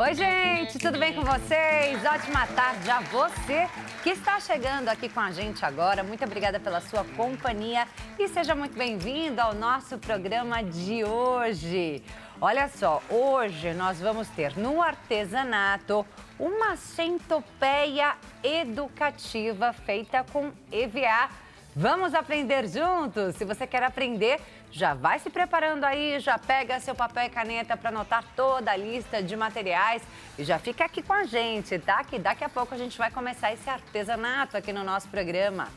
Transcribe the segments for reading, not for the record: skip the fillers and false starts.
Oi, gente, tudo bem com vocês? Ótima tarde a você que está chegando aqui com a gente agora. Muito obrigada pela sua companhia e seja muito bem-vindo ao nosso programa de hoje. Olha só, hoje nós vamos ter no artesanato uma centopeia educativa feita com EVA. Vamos aprender juntos? Se você quer aprender, já vai se preparando aí, já pega seu papel e caneta para anotar toda a lista de materiais e já fica aqui com a gente, tá? Que daqui a pouco a gente vai começar esse artesanato aqui no nosso programa.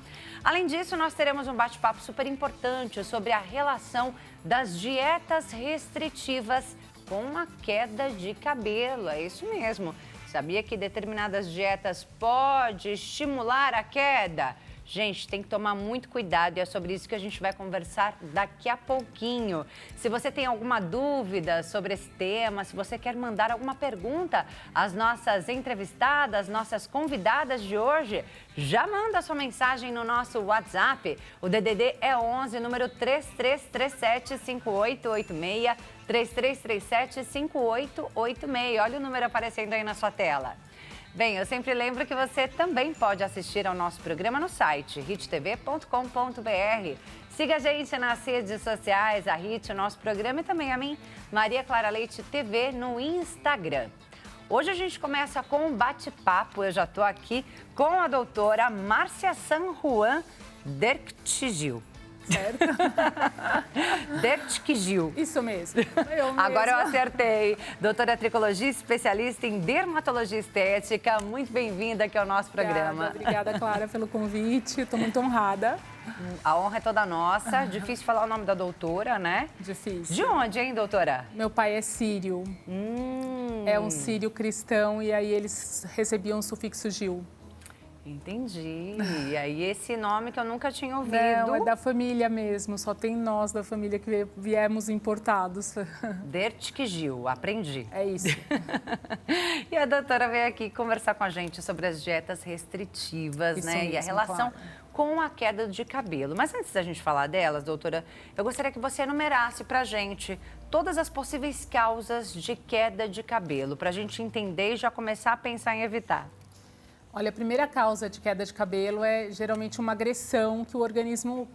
Além disso, nós teremos um bate-papo super importante sobre a relação das dietas restritivas com a queda de cabelo. É isso mesmo. Sabia que determinadas dietas podem estimular a queda? Gente, tem que tomar muito cuidado e é sobre isso que a gente vai conversar daqui a pouquinho. Se você tem alguma dúvida sobre esse tema, se você quer mandar alguma pergunta às nossas entrevistadas, nossas convidadas de hoje, já manda sua mensagem no nosso WhatsApp. O DDD é 11, número 3337-5886, 3337-5886. Olha o número aparecendo aí na sua tela. Bem, eu sempre lembro que você também pode assistir ao nosso programa no site hittv.com.br. Siga a gente nas redes sociais, a Hit, o nosso programa e também a mim, Maria Clara Leite TV, no Instagram. Hoje a gente começa com um bate-papo. Eu já estou aqui com a doutora Márcia San Juan Derktigil. Certo? Derktigil. Isso mesmo. Agora eu acertei. Doutora tricologista, especialista em dermatologia estética. Muito bem-vinda aqui ao nosso programa. Obrigada, Clara, pelo convite. Estou muito honrada. A honra é toda nossa. Difícil falar o nome da doutora, né? Difícil. De onde, hein, doutora? Meu pai é sírio. É um sírio cristão e aí eles recebiam o sufixo Gil. Entendi. E aí esse nome que eu nunca tinha ouvido. Não, é da família mesmo. Só tem nós da família que viemos importados. Derktigil, aprendi. É isso. E a doutora veio aqui conversar com a gente sobre as dietas restritivas, Isso né? mesmo, E a relação claro. com a queda de cabelo. Mas antes da gente falar delas, doutora, eu gostaria que você enumerasse pra gente todas as possíveis causas de queda de cabelo, pra gente entender e já começar a pensar em evitar. Olha, a primeira causa de queda de cabelo é geralmente uma agressão que o organismo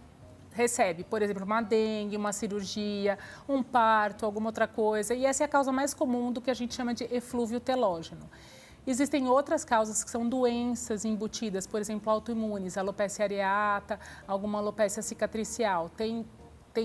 recebe. Por exemplo, uma dengue, uma cirurgia, um parto, alguma outra coisa. E essa é a causa mais comum do que a gente chama de eflúvio telógeno. Existem outras causas que são doenças embutidas, por exemplo, autoimunes, alopecia areata, alguma alopecia cicatricial. Tem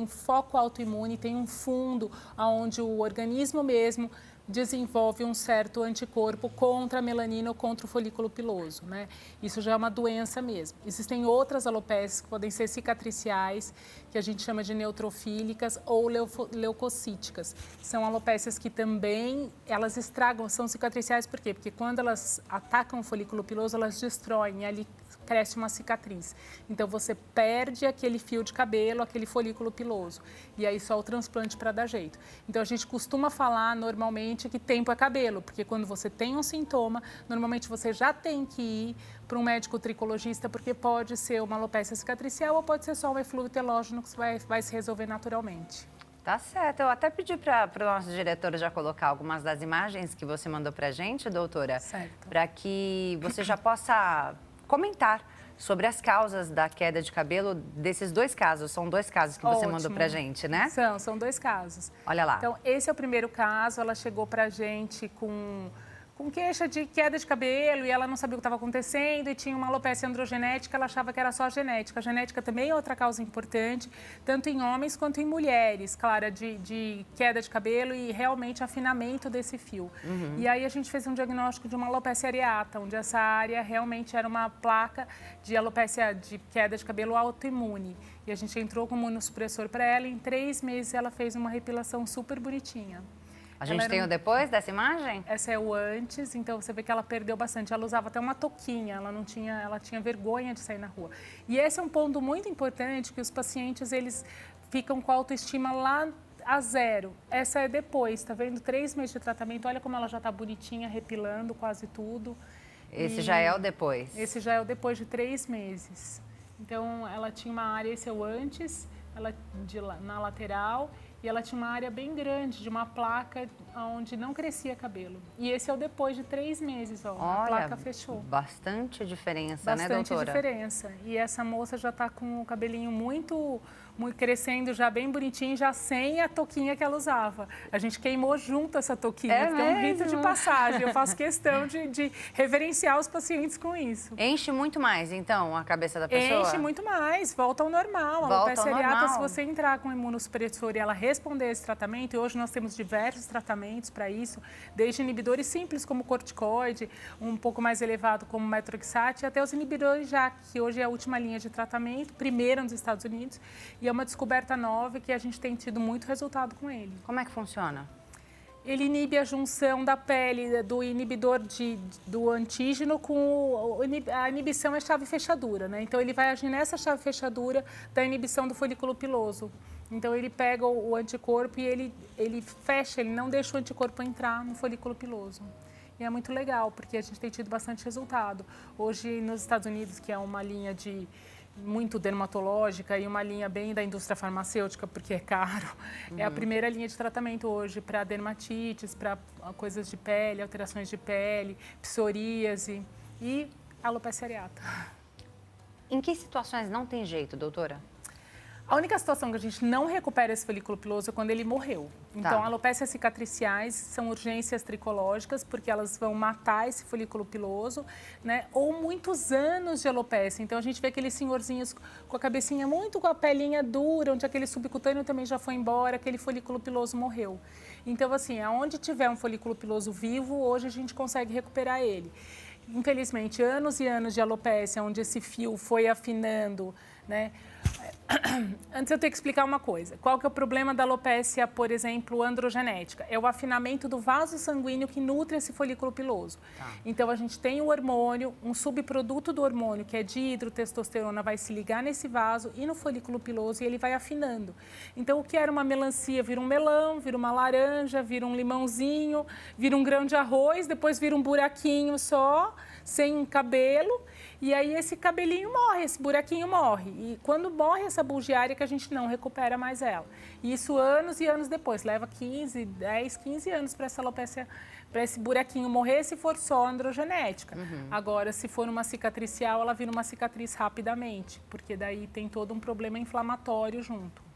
foco autoimune, tem um fundo onde o organismo mesmo desenvolve um certo anticorpo contra a melanina ou contra o folículo piloso, né? Isso já é uma doença mesmo. Existem outras alopécias que podem ser cicatriciais, que a gente chama de neutrofílicas ou leucocíticas. São alopécias que também, elas estragam, são cicatriciais por quê? Porque quando elas atacam o folículo piloso, elas destroem e ali cresce uma cicatriz. Então, você perde aquele fio de cabelo, aquele folículo piloso. E aí, só o transplante para dar jeito. Então, a gente costuma falar normalmente que tempo é cabelo, porque quando você tem um sintoma, normalmente você já tem que ir para um médico tricologista, porque pode ser uma alopecia cicatricial ou pode ser só um eflúvio telógeno que vai se resolver naturalmente. Tá certo. Eu até pedi para o nosso diretor já colocar algumas das imagens que você mandou para a gente, doutora. Certo. Para que você já possa comentar sobre as causas da queda de cabelo desses dois casos. São dois casos que você mandou pra gente, né? São dois casos. Olha lá. Então, esse é o primeiro caso. Ela chegou pra gente com queixa de queda de cabelo e ela não sabia o que estava acontecendo e tinha uma alopecia androgenética, ela achava que era só a genética. A genética também é outra causa importante, tanto em homens quanto em mulheres, Clara, de queda de cabelo e realmente afinamento desse fio. E aí a gente fez um diagnóstico de uma alopecia areata, onde essa área realmente era uma placa de alopecia de queda de cabelo autoimune. E a gente entrou com imunossupressor para ela e em 3 meses ela fez uma repilação super bonitinha. A gente tem o depois dessa imagem? Essa é o antes, então você vê que ela perdeu bastante. Ela usava até uma touquinha, ela tinha vergonha de sair na rua. E esse é um ponto muito importante, que os pacientes, eles ficam com a autoestima lá a zero. Essa é depois, tá vendo? 3 meses de tratamento, olha como ela já tá bonitinha, repilando quase tudo. Esse já é o depois? Esse já é o depois de 3 meses. Então, ela tinha uma área, esse é o antes, ela na lateral, e ela tinha uma área bem grande de uma placa onde não crescia cabelo. E esse é o depois de 3 meses, ó. Olha, a placa fechou. Bastante diferença, né, Bastante doutora? diferença. E essa moça já está com o cabelinho muito crescendo, já bem bonitinho, já sem a touquinha que ela usava. A gente queimou junto essa touquinha, porque é um rito de passagem. Eu faço questão de reverenciar os pacientes com isso. Enche muito mais, então, a cabeça da pessoa? Enche muito mais, volta ao normal. Volta A alopecia ao areata, normal. se você entrar com imunossupressor e ela responder a esse tratamento, e hoje nós temos diversos tratamentos para isso, desde inibidores simples como corticoide, um pouco mais elevado como metroxate, até os inibidores JAK, que hoje é a última linha de tratamento, primeira nos Estados Unidos, e é uma descoberta nova que a gente tem tido muito resultado com ele. Como é que funciona? Ele inibe a junção da pele do inibidor do antígeno com a inibição é chave fechadura, né? Então ele vai agir nessa chave fechadura da inibição do folículo piloso. Então ele pega o anticorpo e ele fecha, ele não deixa o anticorpo entrar no folículo piloso. E é muito legal, porque a gente tem tido bastante resultado. Hoje nos Estados Unidos, que é uma linha muito dermatológica e uma linha bem da indústria farmacêutica, porque é caro. É a primeira linha de tratamento hoje para dermatites, para coisas de pele, alterações de pele, psoríase e alopecia areata. Em que situações não tem jeito, doutora? A única situação que a gente não recupera esse folículo piloso é quando ele morreu. Então, alopécias cicatriciais são urgências tricológicas, porque elas vão matar esse folículo piloso, né? Ou muitos anos de alopecia. Então, a gente vê aqueles senhorzinhos com a cabecinha muito com a pelinha dura, onde aquele subcutâneo também já foi embora, aquele folículo piloso morreu. Então, assim, aonde tiver um folículo piloso vivo, hoje a gente consegue recuperar ele. Infelizmente, anos e anos de alopécia, onde esse fio foi afinando, né? Antes eu tenho que explicar uma coisa. Qual que é o problema da alopécia, por exemplo, androgenética? É o afinamento do vaso sanguíneo que nutre esse folículo piloso. Então, a gente tem o hormônio, um subproduto do hormônio, que é dihidrotestosterona, vai se ligar nesse vaso e no folículo piloso e ele vai afinando. Então, o que era uma melancia vira um melão, vira uma laranja, vira um limãozinho, vira um grão de arroz, depois vira um buraquinho só, sem cabelo. E aí esse cabelinho morre, esse buraquinho morre. E quando morre essa bulgiária que a gente não recupera mais ela. E isso anos e anos depois, leva 10, 15 anos para essa alopecia, para esse buraquinho morrer se for só androgenética. Agora, se for uma cicatricial, ela vira uma cicatriz rapidamente, porque daí tem todo um problema inflamatório junto.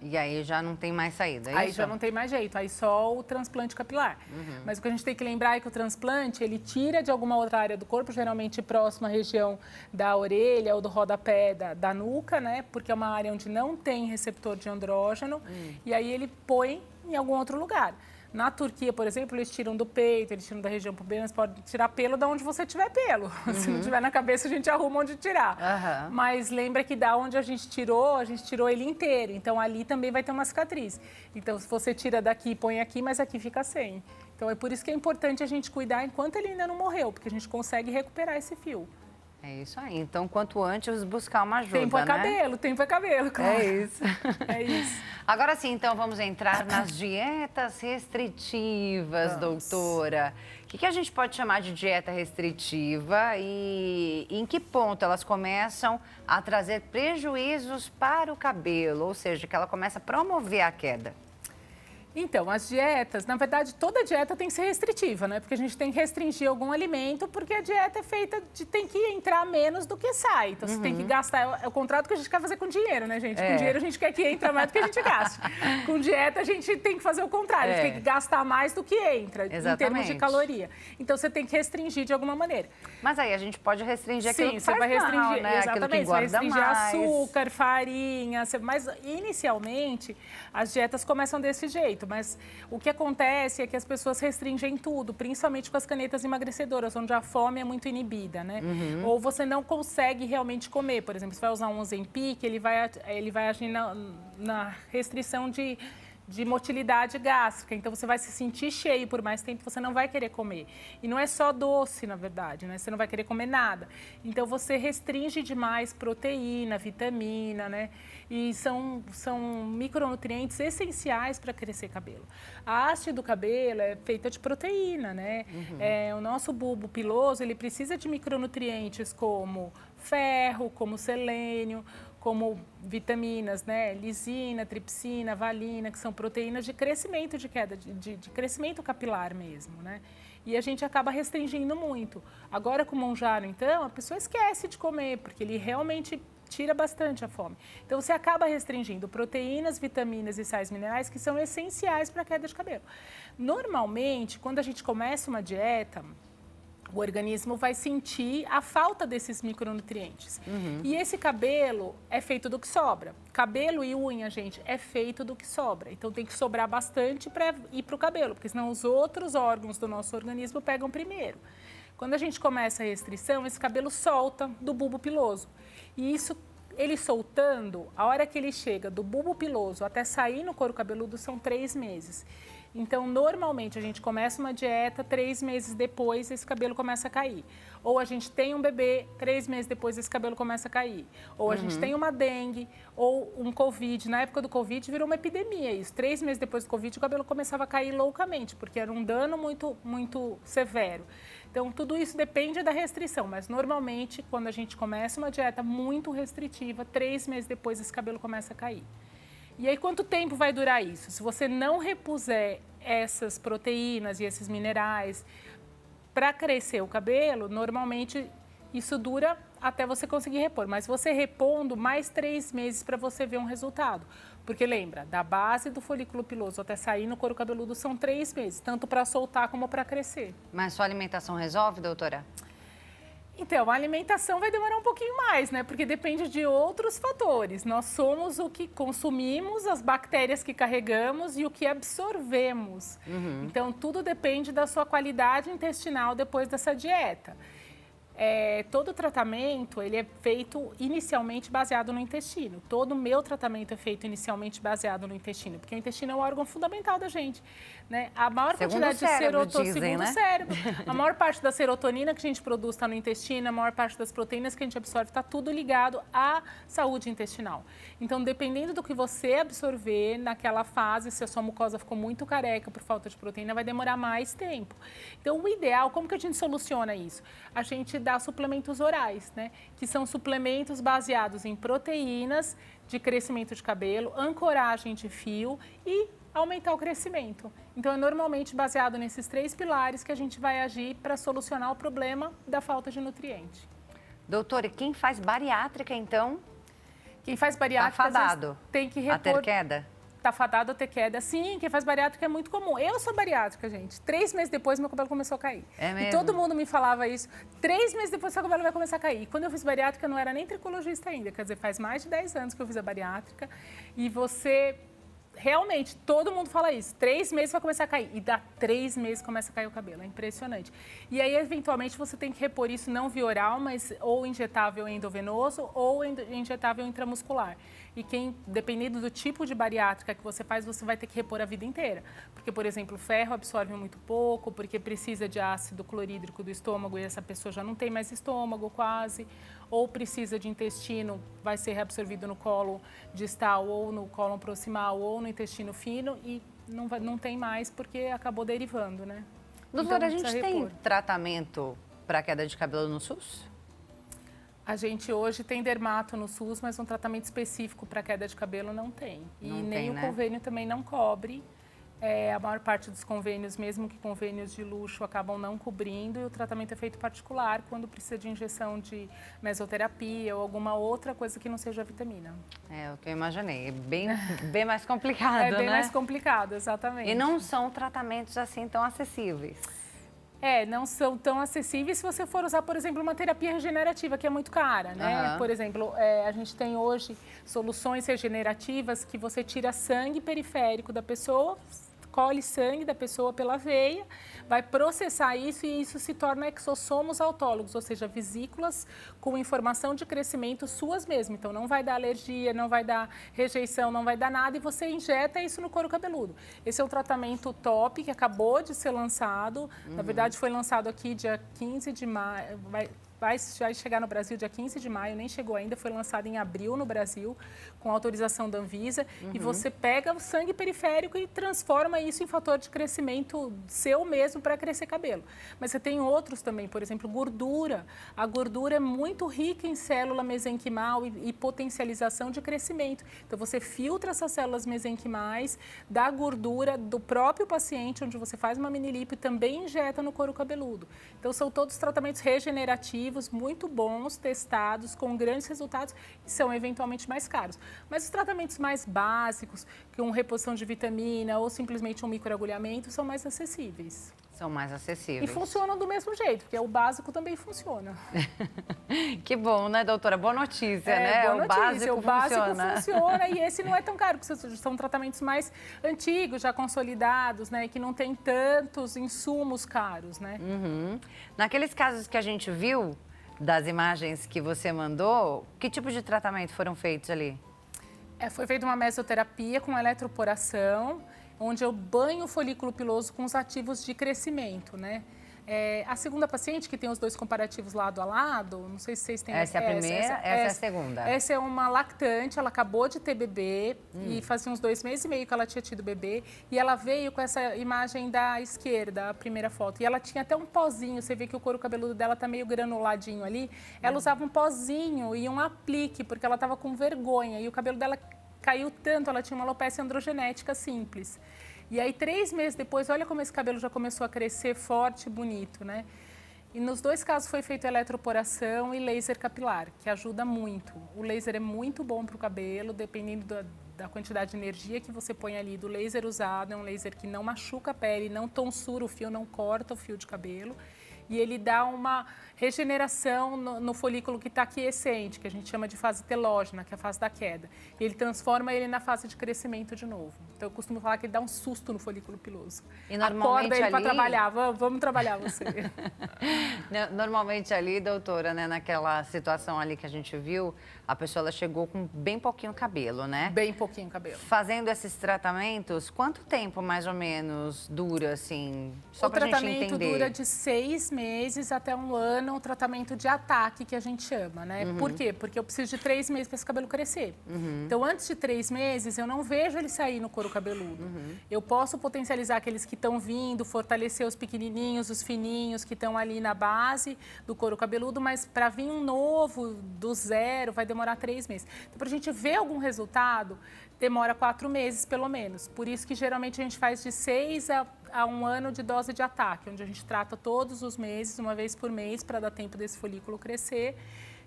E aí já não tem mais saída, é Aí isso? já não tem mais jeito, aí só o transplante capilar. Mas o que a gente tem que lembrar é que o transplante, ele tira de alguma outra área do corpo, geralmente próxima à região da orelha ou do rodapé da nuca, né? Porque é uma área onde não tem receptor de andrógeno, e aí ele põe em algum outro lugar. Na Turquia, por exemplo, eles tiram do peito, eles tiram da região pubiana, você pode tirar pelo de onde você tiver pelo. Se não tiver na cabeça, a gente arruma onde tirar. Mas lembra que da onde a gente tirou ele inteiro. Então, ali também vai ter uma cicatriz. Então, se você tira daqui e põe aqui, mas aqui fica sem. Então, é por isso que é importante a gente cuidar enquanto ele ainda não morreu, porque a gente consegue recuperar esse fio. É isso aí. Então, quanto antes buscar uma ajuda, Tempo é né? cabelo, tempo é cabelo, claro. É isso. É isso. Agora sim, então, vamos entrar nas dietas restritivas, doutora. O que a gente pode chamar de dieta restritiva e em que ponto elas começam a trazer prejuízos para o cabelo? Ou seja, que ela começa a promover a queda. Então, as dietas, na verdade, toda dieta tem que ser restritiva, né? Porque a gente tem que restringir algum alimento, porque a dieta é feita de tem que entrar menos do que sai. Então, você tem que gastar. É o contrato que a gente quer fazer com dinheiro, né, gente? Com dinheiro a gente quer que entre mais do que a gente gaste. Com dieta a gente tem que fazer o contrário, a gente tem que gastar mais do que entra, em termos de caloria. Então, você tem que restringir de alguma maneira. Mas aí a gente pode restringir aquilo que você vai restringir, mal, né? exatamente, Aquilo que você vai engorda restringir mais. açúcar, farinha, mas inicialmente as dietas começam desse jeito. Mas o que acontece é que as pessoas restringem tudo, principalmente com as canetas emagrecedoras, onde a fome é muito inibida, né? Ou você não consegue realmente comer. Por exemplo, você vai usar um Ozempic, ele vai agir na restrição de motilidade gástrica. Então, você vai se sentir cheio por mais tempo, você não vai querer comer. E não é só doce, na verdade, né? Você não vai querer comer nada. Então, você restringe demais proteína, vitamina, né? E são micronutrientes essenciais para crescer cabelo. A haste do cabelo é feita de proteína, né? O nosso bulbo piloso, ele precisa de micronutrientes como ferro, como selênio, como vitaminas, né? Lisina, tripsina, valina, que são proteínas de crescimento de queda, de crescimento capilar mesmo, né? E a gente acaba restringindo muito. Agora, com o Monjaro, então, a pessoa esquece de comer, porque ele realmente tira bastante a fome. Então, você acaba restringindo proteínas, vitaminas e sais minerais que são essenciais para a queda de cabelo. Normalmente, quando a gente começa uma dieta, o organismo vai sentir a falta desses micronutrientes. E esse cabelo é feito do que sobra. Cabelo e unha, gente, é feito do que sobra. Então tem que sobrar bastante para ir para o cabelo, porque senão os outros órgãos do nosso organismo pegam primeiro. Quando a gente começa a restrição, esse cabelo solta do bulbo piloso. E isso, ele soltando, a hora que ele chega do bulbo piloso até sair no couro cabeludo são 3 meses. Então, normalmente, a gente começa uma dieta, 3 meses depois, esse cabelo começa a cair. Ou a gente tem um bebê, 3 meses depois, esse cabelo começa a cair. Ou a gente tem uma dengue, ou um Covid. Na época do Covid, virou uma epidemia isso. 3 meses depois do Covid, o cabelo começava a cair loucamente, porque era um dano muito severo. Então, tudo isso depende da restrição, mas normalmente, quando a gente começa uma dieta muito restritiva, 3 meses depois, esse cabelo começa a cair. E aí, quanto tempo vai durar isso? Se você não repuser essas proteínas e esses minerais para crescer o cabelo, normalmente isso dura até você conseguir repor. Mas você repondo, mais 3 meses para você ver um resultado. Porque lembra, da base do folículo piloso até sair no couro cabeludo são 3 meses, tanto para soltar como para crescer. Mas sua alimentação resolve, doutora? Então, a alimentação vai demorar um pouquinho mais, né? Porque depende de outros fatores. Nós somos o que consumimos, as bactérias que carregamos e o que absorvemos. Então, tudo depende da sua qualidade intestinal depois dessa dieta. Todo tratamento, ele é feito inicialmente baseado no intestino. Todo o meu tratamento é feito inicialmente baseado no intestino, porque o intestino é um órgão fundamental da gente, né? A maior quantidade de serotonina, segundo o cérebro, a maior parte da serotonina que a gente produz está no intestino, a maior parte das proteínas que a gente absorve está tudo ligado à saúde intestinal. Então, dependendo do que você absorver naquela fase, se a sua mucosa ficou muito careca por falta de proteína, vai demorar mais tempo. Então, o ideal, como que a gente soluciona isso? A gente dá suplementos orais, né? Que são suplementos baseados em proteínas de crescimento de cabelo, ancoragem de fio e aumentar o crescimento. Então, é normalmente baseado nesses 3 pilares que a gente vai agir para solucionar o problema da falta de nutriente. Doutora, e quem faz bariátrica, então? Quem faz bariátrica tá fadado tem que repor... a ter queda? Tá fadado a ter queda. Sim, quem faz bariátrica é muito comum. Eu sou bariátrica, gente. 3 meses depois, meu cabelo começou a cair. É mesmo? E todo mundo me falava isso. 3 meses depois, seu cabelo vai começar a cair. E quando eu fiz bariátrica, eu não era nem tricologista ainda. Quer dizer, faz mais de 10 anos que eu fiz a bariátrica. E você... Realmente, todo mundo fala isso. 3 meses vai começar a cair. E dá 3 meses começa a cair o cabelo. É impressionante. E aí, eventualmente, você tem que repor isso não via oral, mas ou injetável endovenoso ou injetável intramuscular. E dependendo do tipo de bariátrica que você faz, você vai ter que repor a vida inteira. Porque, por exemplo, o ferro absorve muito pouco, porque precisa de ácido clorídrico do estômago e essa pessoa já não tem mais estômago quase. Ou precisa de intestino, vai ser reabsorvido no colo distal ou no cólon proximal ou no intestino fino e não tem mais porque acabou derivando, né? Doutora, então, a gente tem tratamento para queda de cabelo no SUS? A gente hoje tem dermato no SUS, mas um tratamento específico para queda de cabelo não tem. E não nem tem, o né? convênio também não cobre. A maior parte dos convênios, mesmo que convênios de luxo, acabam não cobrindo e o tratamento é feito particular quando precisa de injeção de mesoterapia ou alguma outra coisa que não seja vitamina. É o que eu imaginei. É bem mais complicado, né? É bem mais complicado, exatamente. E não são tratamentos assim tão acessíveis. Não são tão acessíveis se você for usar, por exemplo, uma terapia regenerativa, que é muito cara, né? Por exemplo, a gente tem hoje soluções regenerativas que você tira sangue periférico da pessoa, colhe sangue da pessoa pela veia, vai processar isso e isso se torna exossomos autólogos, ou seja, vesículas com informação de crescimento suas mesmo. Então, não vai dar alergia, não vai dar rejeição, não vai dar nada e você injeta isso no couro cabeludo. Esse é um tratamento top que acabou de ser lançado. Na verdade, foi lançado aqui dia 15 de maio, vai vai chegar no Brasil dia 15 de maio, nem chegou ainda, foi lançado em abril no Brasil, com autorização da Anvisa. E você pega o sangue periférico e transforma isso em fator de crescimento seu mesmo para crescer cabelo. Mas você tem outros também, por exemplo, gordura. A gordura é muito rica em célula mesenquimal e potencialização de crescimento. Então, você filtra essas células mesenquimais da gordura do próprio paciente, onde você faz uma mini lipo e também injeta no couro cabeludo. Então, são todos tratamentos regenerativos, muito bons, testados, com grandes resultados e são eventualmente mais caros. Mas os tratamentos mais básicos, que uma reposição de vitamina ou simplesmente um microagulhamento, são mais acessíveis. São mais acessíveis. E funcionam do mesmo jeito, porque o básico também funciona. Que bom, né, doutora? Boa notícia, né? Boa notícia. O básico funciona e esse não é tão caro, porque são tratamentos mais antigos, já consolidados, né? Que não tem tantos insumos caros, né? Naqueles casos que a gente viu, das imagens que você mandou, que tipo de tratamento foram feitos ali? Foi feita uma mesoterapia com eletroporação, onde eu banho o folículo piloso com os ativos de crescimento, né? A segunda paciente, que tem os dois comparativos lado a lado, não sei se vocês têm... Essa é a primeira, essa é a segunda. Essa é uma lactante, ela acabou de ter bebê e fazia uns 2 meses e meio que ela tinha tido bebê. E ela veio com essa imagem da esquerda, a primeira foto. E ela tinha até um pozinho, você vê que o couro cabeludo dela tá meio granuladinho ali. Ela usava um pozinho e um aplique, porque ela tava com vergonha. E o cabelo dela caiu tanto, ela tinha uma alopecia androgenética simples. E aí, 3 meses depois, olha como esse cabelo já começou a crescer forte e bonito, né? E nos 2 casos foi feito eletroporação e laser capilar, que ajuda muito. O laser é muito bom para o cabelo, dependendo da quantidade de energia que você põe ali do laser usado. É um laser que não machuca a pele, não tonsura o fio, não corta o fio de cabelo. E ele dá uma regeneração no folículo que está aquiescente, que a gente chama de fase telógena, que é a fase da queda. E ele transforma ele na fase de crescimento de novo. Então, eu costumo falar que ele dá um susto no folículo piloso. E normalmente acorda ele para trabalhar, vamos trabalhar você. Normalmente ali, doutora, né, naquela situação ali que a gente viu, a pessoa ela chegou com bem pouquinho cabelo, né? Bem pouquinho cabelo. Fazendo esses tratamentos, quanto tempo mais ou menos dura, assim? Só pra gente entender. O tratamento dura de 6 meses até 1 ano, o tratamento de ataque, que a gente chama, né? Por quê? Porque eu preciso de 3 meses para esse cabelo crescer. Então, antes de 3 meses, eu não vejo ele sair no couro cabeludo. Eu posso potencializar aqueles que estão vindo, fortalecer os pequenininhos, os fininhos que estão ali na base do couro cabeludo, mas para vir um novo, do zero, vai demorar 3 meses. Então, para a gente ver algum resultado, demora 4 meses, pelo menos. Por isso que, geralmente, a gente faz de 6 a 1 ano de dose de ataque, onde a gente trata todos os meses, uma vez por mês, para dar tempo desse folículo crescer.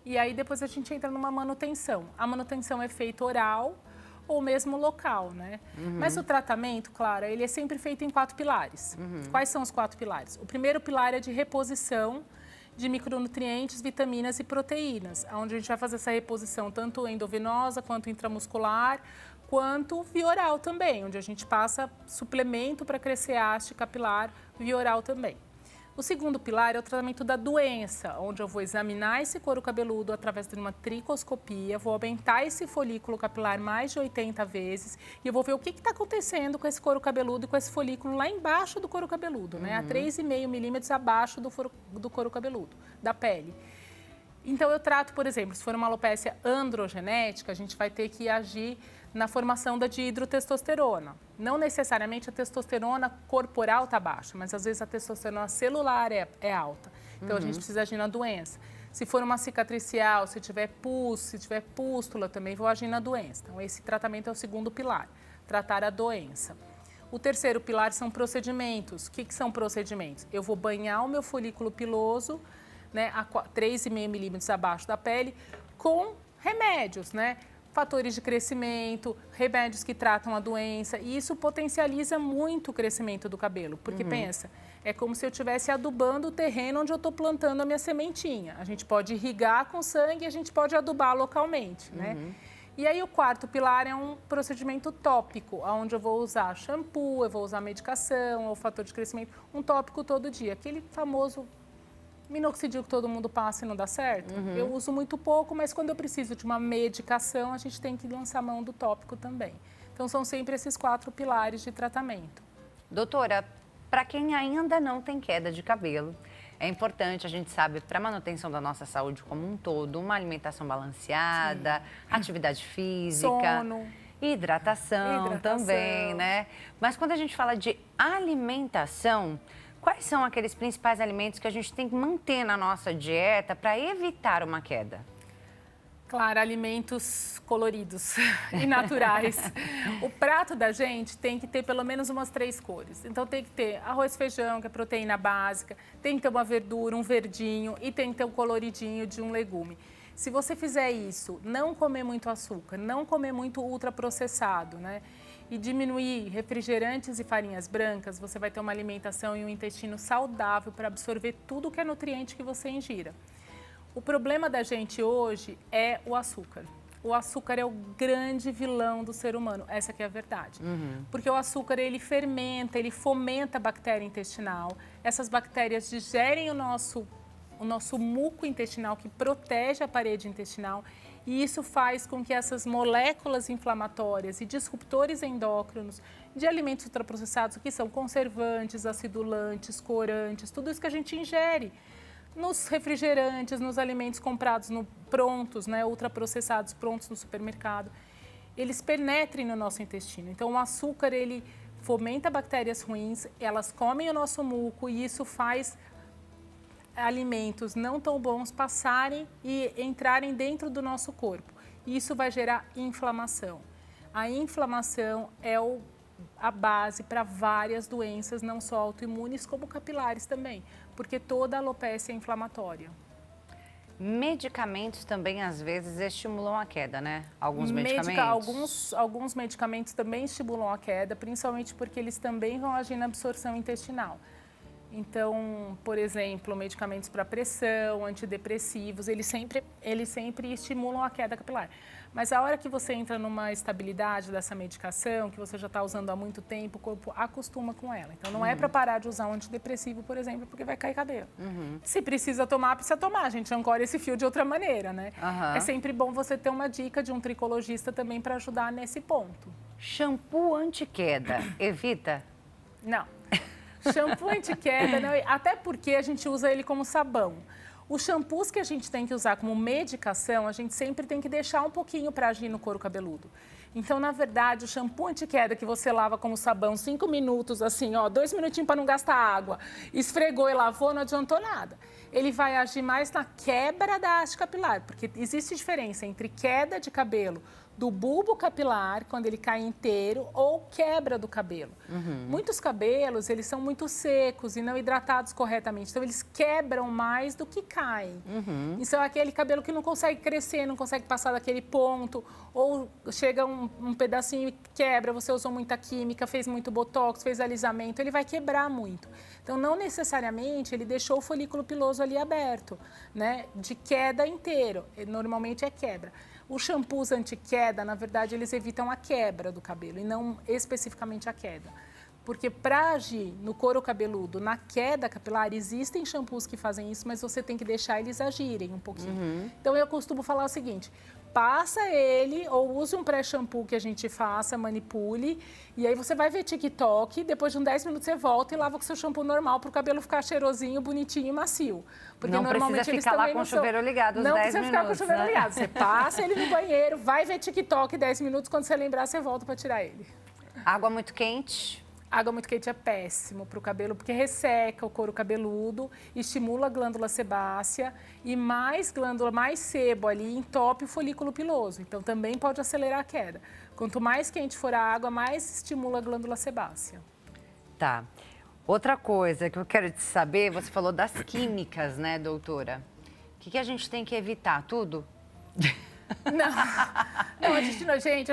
E aí, depois a gente entra numa manutenção. A manutenção é feita oral ou mesmo local, né? Mas o tratamento, claro, ele é sempre feito em 4 pilares. Quais são os 4 pilares? O primeiro pilar é de reposição de micronutrientes, vitaminas e proteínas, onde a gente vai fazer essa reposição tanto endovenosa quanto intramuscular, quanto via oral também, onde a gente passa suplemento para crescer a haste capilar via oral também. O segundo pilar é o tratamento da doença, onde eu vou examinar esse couro cabeludo através de uma tricoscopia, vou aumentar esse folículo capilar mais de 80 vezes e eu vou ver o que está acontecendo com esse couro cabeludo e com esse folículo lá embaixo do couro cabeludo, né? A 3,5 milímetros abaixo do couro cabeludo, da pele. Então, eu trato, por exemplo, se for uma alopecia androgenética, a gente vai ter que agir na formação da dihidrotestosterona. Não necessariamente a testosterona corporal está baixa, mas às vezes a testosterona celular é alta. Então, a gente precisa agir na doença. Se for uma cicatricial, se tiver pus, se tiver pústula, também vou agir na doença. Então, esse tratamento é o segundo pilar, tratar a doença. O terceiro pilar são procedimentos. O que são procedimentos? Eu vou banhar o meu folículo piloso, né, a 3,5 milímetros abaixo da pele, com remédios, né? Fatores de crescimento, remédios que tratam a doença, e isso potencializa muito o crescimento do cabelo, porque pensa, é como se eu estivesse adubando o terreno onde eu estou plantando a minha sementinha. A gente pode irrigar com sangue, a gente pode adubar localmente, né? E aí o quarto pilar é um procedimento tópico, onde eu vou usar shampoo, eu vou usar medicação, ou fator de crescimento, um tópico todo dia, aquele famoso minoxidil que todo mundo passa e não dá certo. Eu uso muito pouco, mas quando eu preciso de uma medicação, a gente tem que lançar mão do tópico também. Então, são sempre esses 4 pilares de tratamento. Doutora, para quem ainda não tem queda de cabelo, é importante, a gente sabe, para a manutenção da nossa saúde como um todo, uma alimentação balanceada, atividade física, sono, hidratação também, né? Mas quando a gente fala de alimentação, quais são aqueles principais alimentos que a gente tem que manter na nossa dieta para evitar uma queda? Claro, alimentos coloridos e naturais. O prato da gente tem que ter pelo menos umas 3 cores. Então tem que ter arroz, feijão, que é proteína básica, tem que ter uma verdura, um verdinho e tem que ter um coloridinho de um legume. Se você fizer isso, não comer muito açúcar, não comer muito ultraprocessado, né? E diminuir refrigerantes e farinhas brancas, você vai ter uma alimentação e um intestino saudável para absorver tudo que é nutriente que você ingira. O problema da gente hoje é o açúcar. O açúcar é o grande vilão do ser humano, essa que é a verdade. Porque o açúcar, ele fermenta, ele fomenta a bactéria intestinal. Essas bactérias digerem o nosso muco intestinal, que protege a parede intestinal. E isso faz com que essas moléculas inflamatórias e disruptores endócrinos de alimentos ultraprocessados, que são conservantes, acidulantes, corantes, tudo isso que a gente ingere nos refrigerantes, nos alimentos comprados prontos, né, ultraprocessados, prontos no supermercado, eles penetrem no nosso intestino. Então, o açúcar, ele fomenta bactérias ruins, elas comem o nosso muco e isso faz alimentos não tão bons passarem e entrarem dentro do nosso corpo. E isso vai gerar inflamação. A inflamação é a base para várias doenças, não só autoimunes, como capilares também, porque toda alopecia é inflamatória. Medicamentos também, às vezes, estimulam a queda, né? Alguns medicamentos? Alguns medicamentos também estimulam a queda, principalmente porque eles também vão agir na absorção intestinal. Então, por exemplo, medicamentos para pressão, antidepressivos, eles sempre estimulam a queda capilar. Mas a hora que você entra numa estabilidade dessa medicação, que você já está usando há muito tempo, o corpo acostuma com ela. Então, não é para parar de usar um antidepressivo, por exemplo, porque vai cair cabelo. Se precisa tomar, a gente ancora esse fio de outra maneira, né? É sempre bom você ter uma dica de um tricologista também para ajudar nesse ponto. Shampoo anti-queda, evita? Não. Shampoo anti-queda, não, até porque a gente usa ele como sabão. Os shampoos que a gente tem que usar como medicação, a gente sempre tem que deixar um pouquinho para agir no couro cabeludo. Então, na verdade, o shampoo anti-queda que você lava como sabão 5 minutos, assim, 2 minutinhos para não gastar água, esfregou e lavou, não adiantou nada. Ele vai agir mais na quebra da haste capilar, porque existe diferença entre queda de cabelo do bulbo capilar, quando ele cai inteiro, ou quebra do cabelo. Muitos cabelos, eles são muito secos e não hidratados corretamente, então eles quebram mais do que caem. Então, é aquele cabelo que não consegue crescer, não consegue passar daquele ponto, ou chega um pedacinho e quebra, você usou muita química, fez muito botox, fez alisamento, ele vai quebrar muito. Então, não necessariamente ele deixou o folículo piloso ali aberto, né, de queda inteiro, normalmente é quebra. Os shampoos anti-queda, na verdade, eles evitam a quebra do cabelo e não especificamente a queda. Porque para agir no couro cabeludo, na queda capilar, existem shampoos que fazem isso, mas você tem que deixar eles agirem um pouquinho. Então, eu costumo falar o seguinte, passa ele ou use um pré-shampoo que a gente faça, manipule, e aí você vai ver TikTok, depois de 10 minutos você volta e lava com seu shampoo normal para o cabelo ficar cheirosinho, bonitinho e macio. Porque não normalmente precisa ficar lá com o chuveiro ligado os 10 minutos. Não precisa ficar com o chuveiro ligado. Você passa ele no banheiro, vai ver TikTok 10 minutos, quando você lembrar, você volta para tirar ele. Água muito quente? Água muito quente é péssimo para o cabelo, porque resseca o couro cabeludo, estimula a glândula sebácea e mais sebo ali entope o folículo piloso. Então, também pode acelerar a queda. Quanto mais quente for a água, mais estimula a glândula sebácea. Tá. Outra coisa que eu quero te saber, você falou das químicas, né, doutora? O que a gente tem que evitar? Tudo? Não, a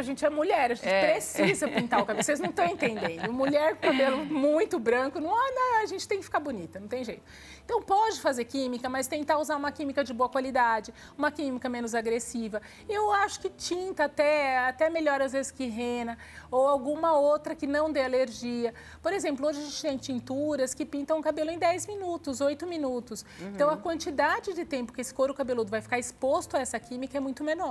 gente é mulher, a gente precisa pintar o cabelo. Vocês não estão entendendo. Mulher com cabelo muito branco, não, a gente tem que ficar bonita, não tem jeito. Então, pode fazer química, mas tentar usar uma química de boa qualidade, uma química menos agressiva. Eu acho que tinta até melhor às vezes que rena, ou alguma outra que não dê alergia. Por exemplo, hoje a gente tem tinturas que pintam o cabelo em 10 minutos, 8 minutos. Então, a quantidade de tempo que esse couro cabeludo vai ficar exposto a essa química é muito menor.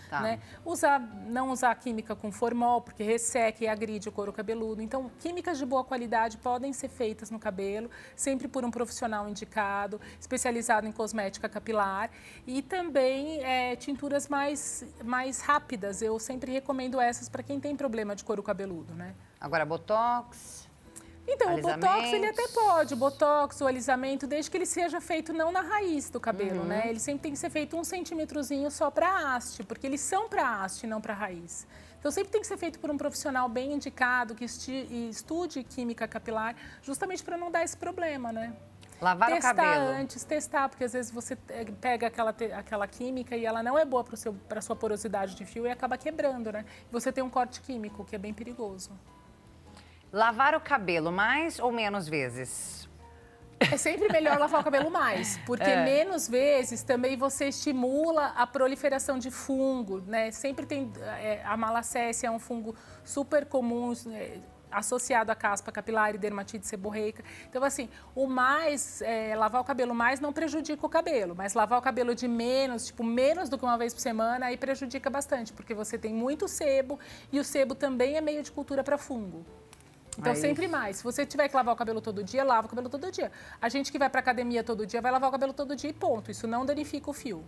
Né? Usar não usar química com formol, porque resseca e agride o couro cabeludo. Então, químicas de boa qualidade podem ser feitas no cabelo, sempre por um profissional indicado, especializado em cosmética capilar. E também tinturas mais rápidas. Eu sempre recomendo essas para quem tem problema de couro cabeludo, né? Agora, botox... Então, o botox, ele até pode, o botox, o alisamento, desde que ele seja feito não na raiz do cabelo, né? Ele sempre tem que ser feito 1 centímetrozinho só para haste, porque eles são para haste, não para raiz. Então, sempre tem que ser feito por um profissional bem indicado, que estude química capilar, justamente para não dar esse problema, né? Lavar o cabelo. Testar antes, porque às vezes você pega aquela química e ela não é boa para a sua porosidade de fio e acaba quebrando, né? Você tem um corte químico, que é bem perigoso. Lavar o cabelo mais ou menos vezes? É sempre melhor lavar o cabelo mais, porque menos vezes também você estimula a proliferação de fungo, né? Sempre tem... a malacésia é um fungo super comum, associado à caspa capilar e dermatite seborreica. Então, assim, lavar o cabelo mais não prejudica o cabelo, mas lavar o cabelo de menos, tipo, menos do que uma vez por semana, aí prejudica bastante, porque você tem muito sebo e o sebo também é meio de cultura para fungo. Então, sempre mais. Se você tiver que lavar o cabelo todo dia, lava o cabelo todo dia. A gente que vai para academia todo dia, vai lavar o cabelo todo dia e ponto. Isso não danifica o fio.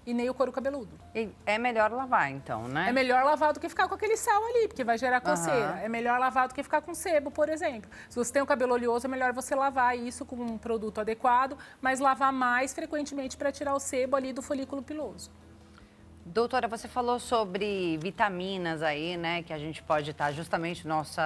E nem o couro cabeludo. E é melhor lavar, então, né? É melhor lavar do que ficar com aquele sal ali, porque vai gerar coceira. É melhor lavar do que ficar com sebo, por exemplo. Se você tem o cabelo oleoso, é melhor você lavar isso com um produto adequado, mas lavar mais frequentemente para tirar o sebo ali do folículo piloso. Doutora, você falou sobre vitaminas aí, né? Que a gente pode estar justamente nosso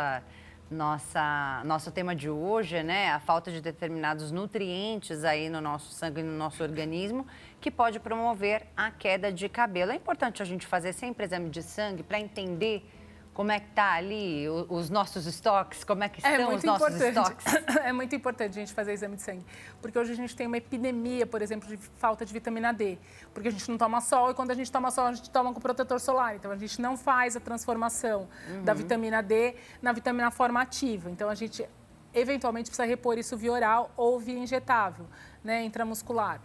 tema de hoje, né? A falta de determinados nutrientes aí no nosso sangue e no nosso organismo, que pode promover a queda de cabelo. É importante a gente fazer sempre exame de sangue para entender como é que tá ali os nossos estoques, como é que estão os nossos estoques. É muito importante a gente fazer exame de sangue, porque hoje a gente tem uma epidemia, por exemplo, de falta de vitamina D, porque a gente não toma sol e quando a gente toma sol, a gente toma com protetor solar. Então, a gente não faz a transformação da vitamina D na vitamina forma ativa. Então, a gente eventualmente precisa repor isso via oral ou via injetável, né, intramuscular.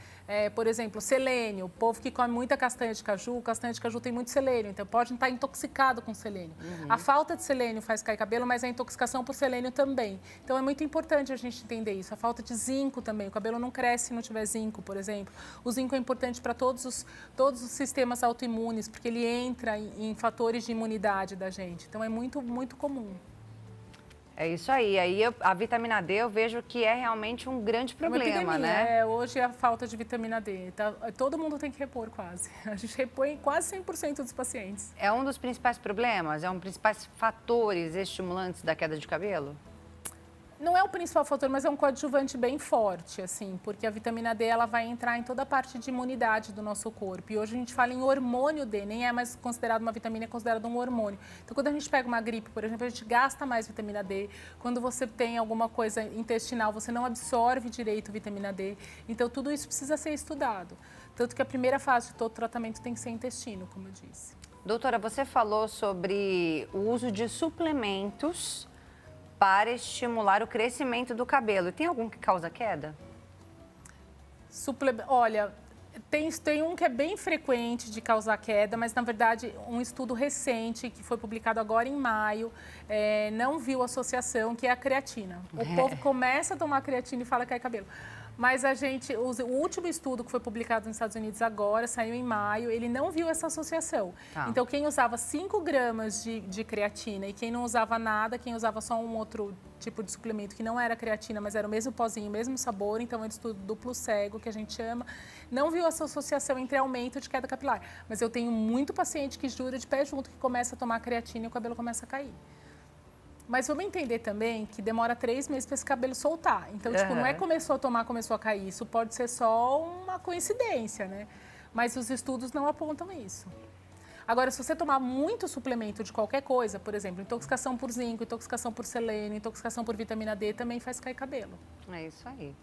Por exemplo, selênio. O povo que come muita castanha de caju tem muito selênio, então pode estar intoxicado com selênio. A falta de selênio faz cair cabelo, mas a intoxicação por selênio também. Então é muito importante a gente entender isso. A falta de zinco também. O cabelo não cresce se não tiver zinco, por exemplo. O zinco é importante para todos os sistemas autoimunes, porque ele entra em fatores de imunidade da gente. Então é muito, muito comum. É isso aí. A vitamina D eu vejo que é realmente um grande problema, né? Hoje a falta de vitamina D. Todo mundo tem que repor quase. A gente repõe quase 100% dos pacientes. É um dos principais problemas? É um dos principais fatores estimulantes da queda de cabelo? Não é o principal fator, mas é um coadjuvante bem forte, assim, porque a vitamina D ela vai entrar em toda a parte de imunidade do nosso corpo. E hoje a gente fala em hormônio D, nem é mais considerado uma vitamina, é considerado um hormônio. Então, quando a gente pega uma gripe, por exemplo, a gente gasta mais vitamina D. Quando você tem alguma coisa intestinal, você não absorve direito vitamina D. Então, tudo isso precisa ser estudado. Tanto que a primeira fase de todo tratamento tem que ser intestino, como eu disse. Doutora, você falou sobre o uso de suplementos para estimular o crescimento do cabelo. Tem algum que causa queda? Olha, tem um que é bem frequente de causar queda, mas na verdade um estudo recente que foi publicado agora em maio não viu associação, que é a creatina. O povo começa a tomar creatina e fala que cai cabelo. Mas o último estudo que foi publicado nos Estados Unidos agora, saiu em maio, ele não viu essa associação. Tá. Então, quem usava 5 gramas de creatina e quem não usava nada, quem usava só um outro tipo de suplemento que não era creatina, mas era o mesmo pozinho, o mesmo sabor, então é um estudo duplo cego, que a gente chama, não viu essa associação entre aumento de queda capilar. Mas eu tenho muito paciente que jura de pé junto, que começa a tomar creatina e o cabelo começa a cair. Mas vamos entender também que demora 3 meses para esse cabelo soltar. Então, não é começou a tomar, começou a cair. Isso pode ser só uma coincidência, né? Mas os estudos não apontam isso. Agora, se você tomar muito suplemento de qualquer coisa, por exemplo, intoxicação por zinco, intoxicação por selênio, intoxicação por vitamina D, também faz cair cabelo. É isso aí.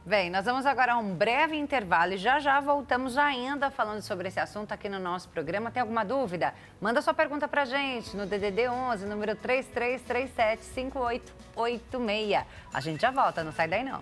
Bem, nós vamos agora a um breve intervalo e já voltamos ainda falando sobre esse assunto aqui no nosso programa. Tem alguma dúvida? Manda sua pergunta pra gente no DDD 11, número 33375886. A gente já volta, não sai daí não.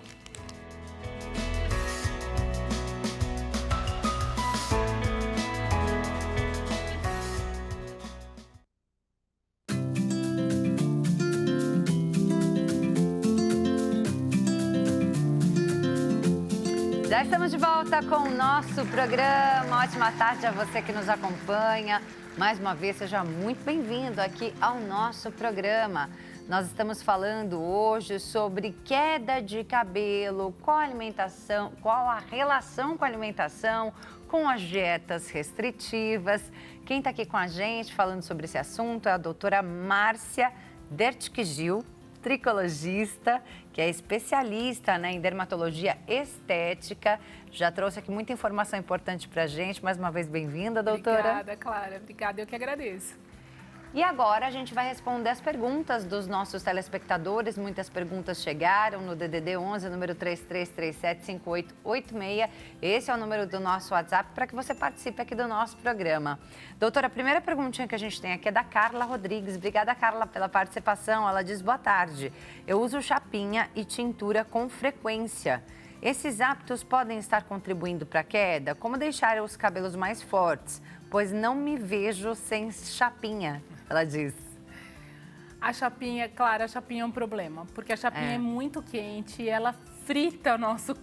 Já estamos de volta com o nosso programa. Ótima tarde a você que nos acompanha. Mais uma vez, seja muito bem-vindo aqui ao nosso programa. Nós estamos falando hoje sobre queda de cabelo, qual a relação com a alimentação, com as dietas restritivas. Quem está aqui com a gente falando sobre esse assunto é a doutora Márcia Dertke-Gil, tricologista, que é especialista, né, em dermatologia estética. Já trouxe aqui muita informação importante para a gente. Mais uma vez, bem-vinda, doutora. Obrigada, Clara. Obrigada, eu que agradeço. E agora a gente vai responder as perguntas dos nossos telespectadores. Muitas perguntas chegaram no DDD 11, número 33375886. Esse é o número do nosso WhatsApp para que você participe aqui do nosso programa. Doutora, a primeira perguntinha que a gente tem aqui é da Carla Rodrigues. Obrigada, Carla, pela participação. Ela diz: boa tarde. Eu uso chapinha e tintura com frequência. Esses hábitos podem estar contribuindo para a queda? Como deixar os cabelos mais fortes? Pois não me vejo sem chapinha, ela diz. A chapinha, claro, a chapinha é um problema, porque a chapinha é muito quente e ela frita nossa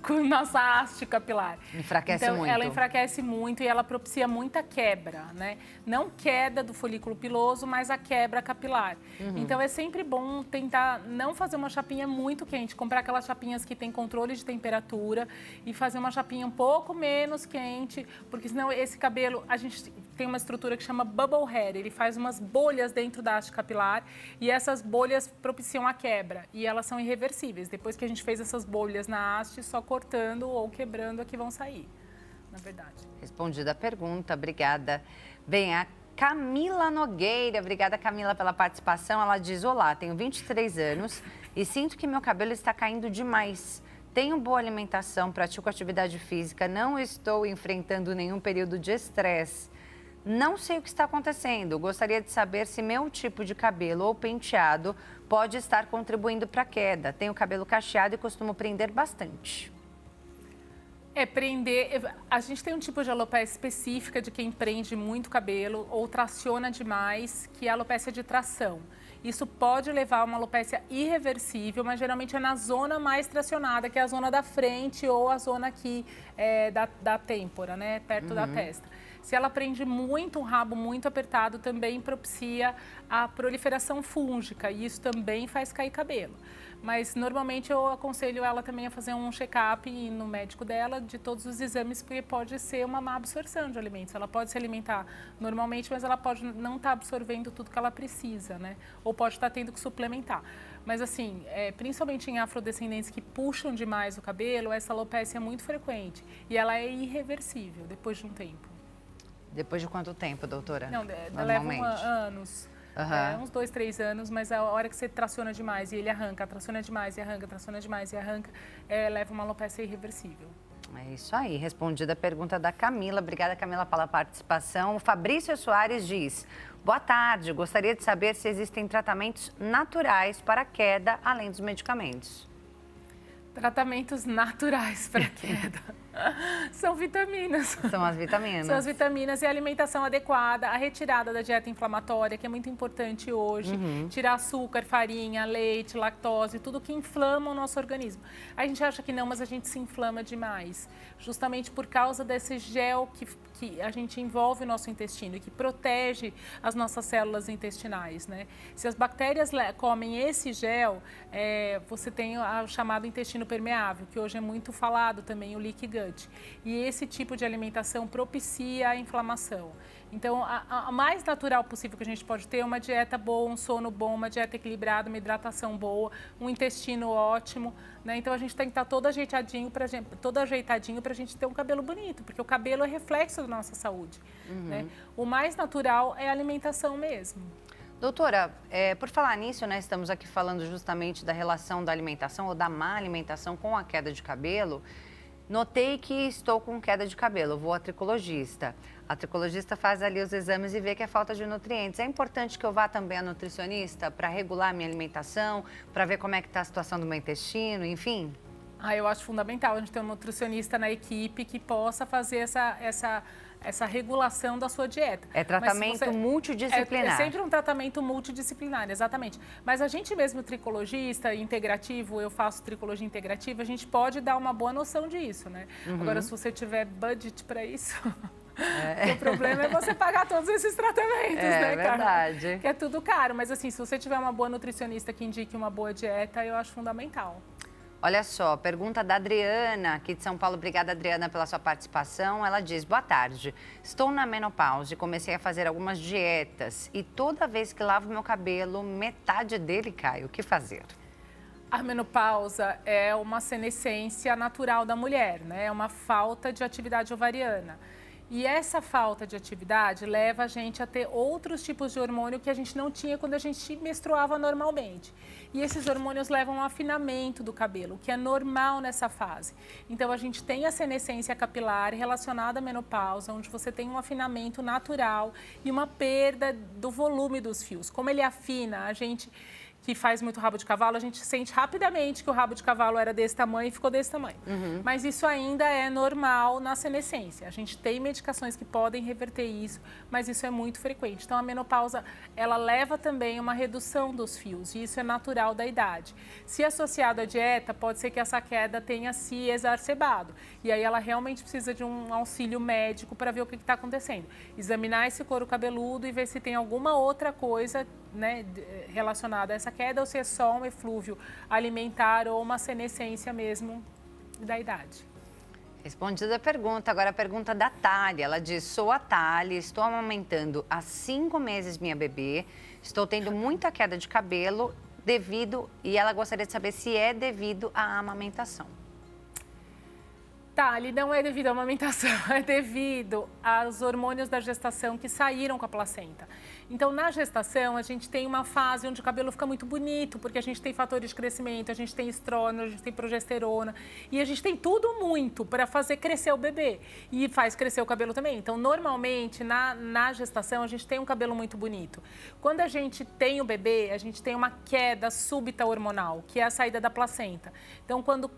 haste capilar. Enfraquece então, muito. Ela enfraquece muito e ela propicia muita quebra, né? Não queda do folículo piloso, mas a quebra capilar. Então, é sempre bom tentar não fazer uma chapinha muito quente, comprar aquelas chapinhas que tem controle de temperatura e fazer uma chapinha um pouco menos quente, porque senão esse cabelo, a gente tem uma estrutura que chama bubble hair, ele faz umas bolhas dentro da haste capilar e essas bolhas propiciam a quebra e elas são irreversíveis. Depois que a gente fez essas bolhas na haste, só cortando ou quebrando é que vão sair, na verdade. Respondida a pergunta, obrigada. Bem, a Camila Nogueira, obrigada, Camila, pela participação. Ela diz: olá, tenho 23 anos e sinto que meu cabelo está caindo demais. Tenho boa alimentação, pratico atividade física, não estou enfrentando nenhum período de estresse. Não sei o que está acontecendo. Gostaria de saber se meu tipo de cabelo ou penteado pode estar contribuindo para a queda. Tenho cabelo cacheado e costumo prender bastante. Prender. A gente tem um tipo de alopecia específica de quem prende muito cabelo ou traciona demais, que é a alopecia de tração. Isso pode levar a uma alopecia irreversível, mas geralmente é na zona mais tracionada, que é a zona da frente ou a zona aqui da têmpora, né? Perto da testa. Se ela prende muito, um rabo muito apertado, também propicia a proliferação fúngica e isso também faz cair cabelo. Mas normalmente eu aconselho ela também a fazer um check-up no médico dela de todos os exames, porque pode ser uma má absorção de alimentos. Ela pode se alimentar normalmente, mas ela pode não estar absorvendo tudo que ela precisa, né? Ou pode estar tendo que suplementar. Mas assim, principalmente em afrodescendentes que puxam demais o cabelo, essa alopecia é muito frequente e ela é irreversível depois de um tempo. Depois de quanto tempo, doutora? Não, leva anos. Uns 2, 3 anos, mas a hora que você traciona demais e ele arranca, traciona demais e arranca, traciona demais e arranca, leva uma alopecia irreversível. É isso aí, respondida a pergunta da Camila. Obrigada, Camila, pela participação. O Fabrício Soares diz: boa tarde, gostaria de saber se existem tratamentos naturais para a queda, além dos medicamentos. Tratamentos naturais para queda. São vitaminas. São as vitaminas. São as vitaminas e a alimentação adequada, a retirada da dieta inflamatória, que é muito importante hoje. Tirar açúcar, farinha, leite, lactose, tudo que inflama o nosso organismo. A gente acha que não, mas a gente se inflama demais. Justamente por causa desse gel que a gente envolve o nosso intestino e que protege as nossas células intestinais, né? Se as bactérias comem esse gel, você tem o chamado intestino permeável, que hoje é muito falado também, o leaky gut. E esse tipo de alimentação propicia a inflamação. Então, a mais natural possível que a gente pode ter é uma dieta boa, um sono bom, uma dieta equilibrada, uma hidratação boa, um intestino ótimo, né? Então, a gente tem que estar todo ajeitadinho para a gente ter um cabelo bonito, porque o cabelo é reflexo da nossa saúde, né? O mais natural é a alimentação mesmo. Doutora, por falar nisso, né, estamos aqui falando justamente da relação da alimentação ou da má alimentação com a queda de cabelo. Notei que estou com queda de cabelo, vou à tricologista. A tricologista faz ali os exames e vê que é falta de nutrientes. É importante que eu vá também à nutricionista para regular a minha alimentação, para ver como é que está a situação do meu intestino, enfim? Eu acho fundamental a gente ter um nutricionista na equipe que possa fazer essa essa regulação da sua dieta. É tratamento multidisciplinar. É sempre um tratamento multidisciplinar, exatamente. Mas a gente mesmo, tricologista, integrativo, eu faço tricologia integrativa, a gente pode dar uma boa noção disso, né? Agora, se você tiver budget para isso... O problema é você pagar todos esses tratamentos, né, cara? É verdade. Que é tudo caro, mas assim, se você tiver uma boa nutricionista que indique uma boa dieta, eu acho fundamental. Olha só, pergunta da Adriana, aqui de São Paulo. Obrigada, Adriana, pela sua participação. Ela diz, boa tarde, estou na menopausa e comecei a fazer algumas dietas e toda vez que lavo meu cabelo, metade dele cai. O que fazer? A menopausa é uma senescência natural da mulher, né? É uma falta de atividade ovariana. E essa falta de atividade leva a gente a ter outros tipos de hormônio que a gente não tinha quando a gente menstruava normalmente. E esses hormônios levam ao afinamento do cabelo, que é normal nessa fase. Então, a gente tem a senescência capilar relacionada à menopausa, onde você tem um afinamento natural e uma perda do volume dos fios. Como ele afina, a gente... que faz muito rabo de cavalo, a gente sente rapidamente que o rabo de cavalo era desse tamanho e ficou desse tamanho. Mas isso ainda é normal na senescência. A gente tem medicações que podem reverter isso, mas isso é muito frequente. Então, a menopausa, ela leva também uma redução dos fios, e isso é natural da idade. Se associado à dieta, pode ser que essa queda tenha se exacerbado. E aí, ela realmente precisa de um auxílio médico para ver o que está acontecendo. Examinar esse couro cabeludo e ver se tem alguma outra coisa, né, relacionada a essa queda, ou se é só um eflúvio alimentar ou uma senescência mesmo da idade. Respondida a pergunta, agora a pergunta da Thalia. Ela diz, sou a Thalia, estou amamentando há 5 meses minha bebê, estou tendo muita queda de cabelo e ela gostaria de saber se é devido à amamentação. Tá, ele não é devido à amamentação, é devido aos hormônios da gestação que saíram com a placenta. Então, na gestação, a gente tem uma fase onde o cabelo fica muito bonito, porque a gente tem fatores de crescimento, a gente tem estrógeno, a gente tem progesterona, e a gente tem tudo muito para fazer crescer o bebê. E faz crescer o cabelo também. Então, normalmente, na gestação, a gente tem um cabelo muito bonito. Quando a gente tem o bebê, a gente tem uma queda súbita hormonal, que é a saída da placenta. Então, quando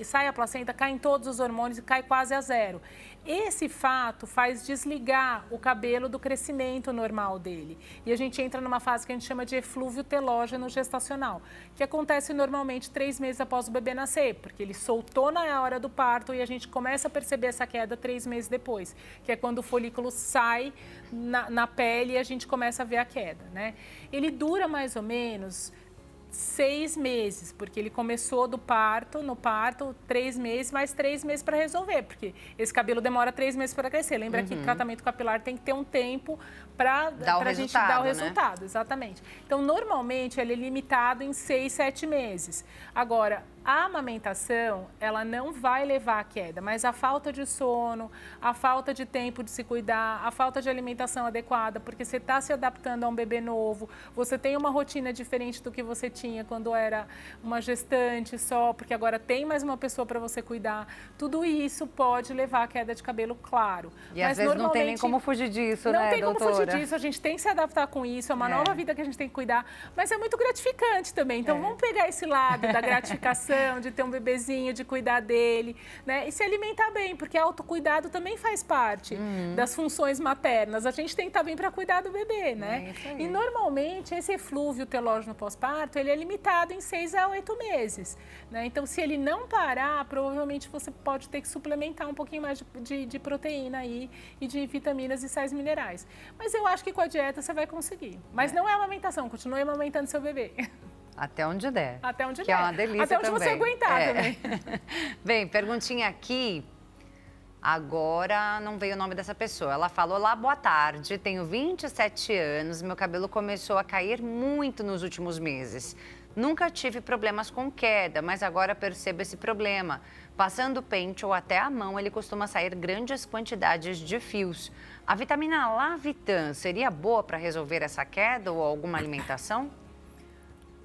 sai a placenta, caem todos os hormônios e cai quase a zero. Esse fato faz desligar o cabelo do crescimento normal dele. E a gente entra numa fase que a gente chama de eflúvio telógeno gestacional, que acontece normalmente 3 meses após o bebê nascer, porque ele soltou na hora do parto e a gente começa a perceber essa queda 3 meses depois, que é quando o folículo sai na pele e a gente começa a ver a queda, né? Ele dura mais ou menos 6 meses, porque ele começou no parto, 3 meses, mais 3 meses para resolver, porque esse cabelo demora 3 meses para crescer. Lembra que tratamento capilar tem que ter um tempo para a gente dar o resultado, né? Exatamente. Então, normalmente, ele é limitado em 6, 7 meses. Agora, a amamentação, ela não vai levar à queda, mas a falta de sono, a falta de tempo de se cuidar, a falta de alimentação adequada, porque você está se adaptando a um bebê novo, você tem uma rotina diferente do que você tinha quando era uma gestante só, porque agora tem mais uma pessoa para você cuidar. Tudo isso pode levar à queda de cabelo, claro. E às vezes não tem nem como fugir disso, né, doutora? Não tem como fugir disso, a gente tem que se adaptar com isso, é uma nova vida que a gente tem que cuidar, mas é muito gratificante também. Então, vamos pegar esse lado da gratificação, de ter um bebezinho, de cuidar dele, né? E se alimentar bem, porque autocuidado também faz parte das funções maternas. A gente tem que estar bem para cuidar do bebê, né? E normalmente esse eflúvio telógeno pós-parto, ele é limitado em 6 a 8 meses, né? Então, se ele não parar, provavelmente você pode ter que suplementar um pouquinho mais de proteína aí e de vitaminas e sais minerais. Mas eu acho que com a dieta você vai conseguir. Mas não é amamentação, continue amamentando seu bebê. Até onde der. Até onde der. Que é uma delícia Até onde também. você aguentar também. Bem, perguntinha aqui. Agora não veio o nome dessa pessoa. Ela falou, olá, boa tarde, tenho 27 anos, meu cabelo começou a cair muito nos últimos meses. Nunca tive problemas com queda, mas agora percebo esse problema. Passando o pente ou até a mão, ele costuma sair grandes quantidades de fios. A vitamina Lavitan seria boa para resolver essa queda ou alguma alimentação?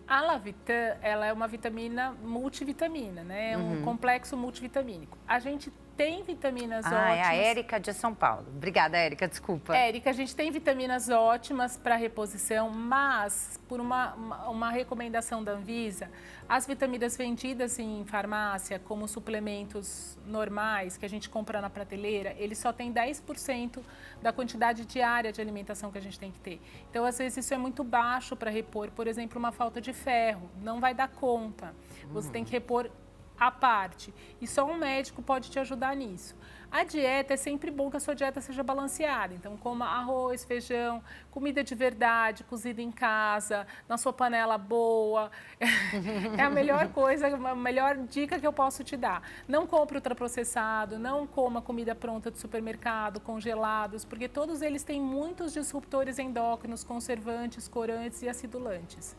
A Lavitan, ela é uma vitamina multivitamina, né? É um complexo multivitamínico. A gente tem vitaminas É ótimas. a Érica de São Paulo. Obrigada, Érica, desculpa. Érica, a gente tem vitaminas ótimas para reposição, mas por uma recomendação da Anvisa, as vitaminas vendidas em farmácia, como suplementos normais que a gente compra na prateleira, eles só têm 10% da quantidade diária de alimentação que a gente tem que ter. Então, às vezes, isso é muito baixo para repor, por exemplo, uma falta de ferro, não vai dar conta. Você tem que repor à parte. E só um médico pode te ajudar nisso. A dieta, é sempre bom que a sua dieta seja balanceada. Então, coma arroz, feijão, comida de verdade, cozida em casa, na sua panela boa. É a melhor coisa, a melhor dica que eu posso te dar. Não compre ultraprocessado, não coma comida pronta de supermercado, congelados, porque todos eles têm muitos disruptores endócrinos, conservantes, corantes e acidulantes.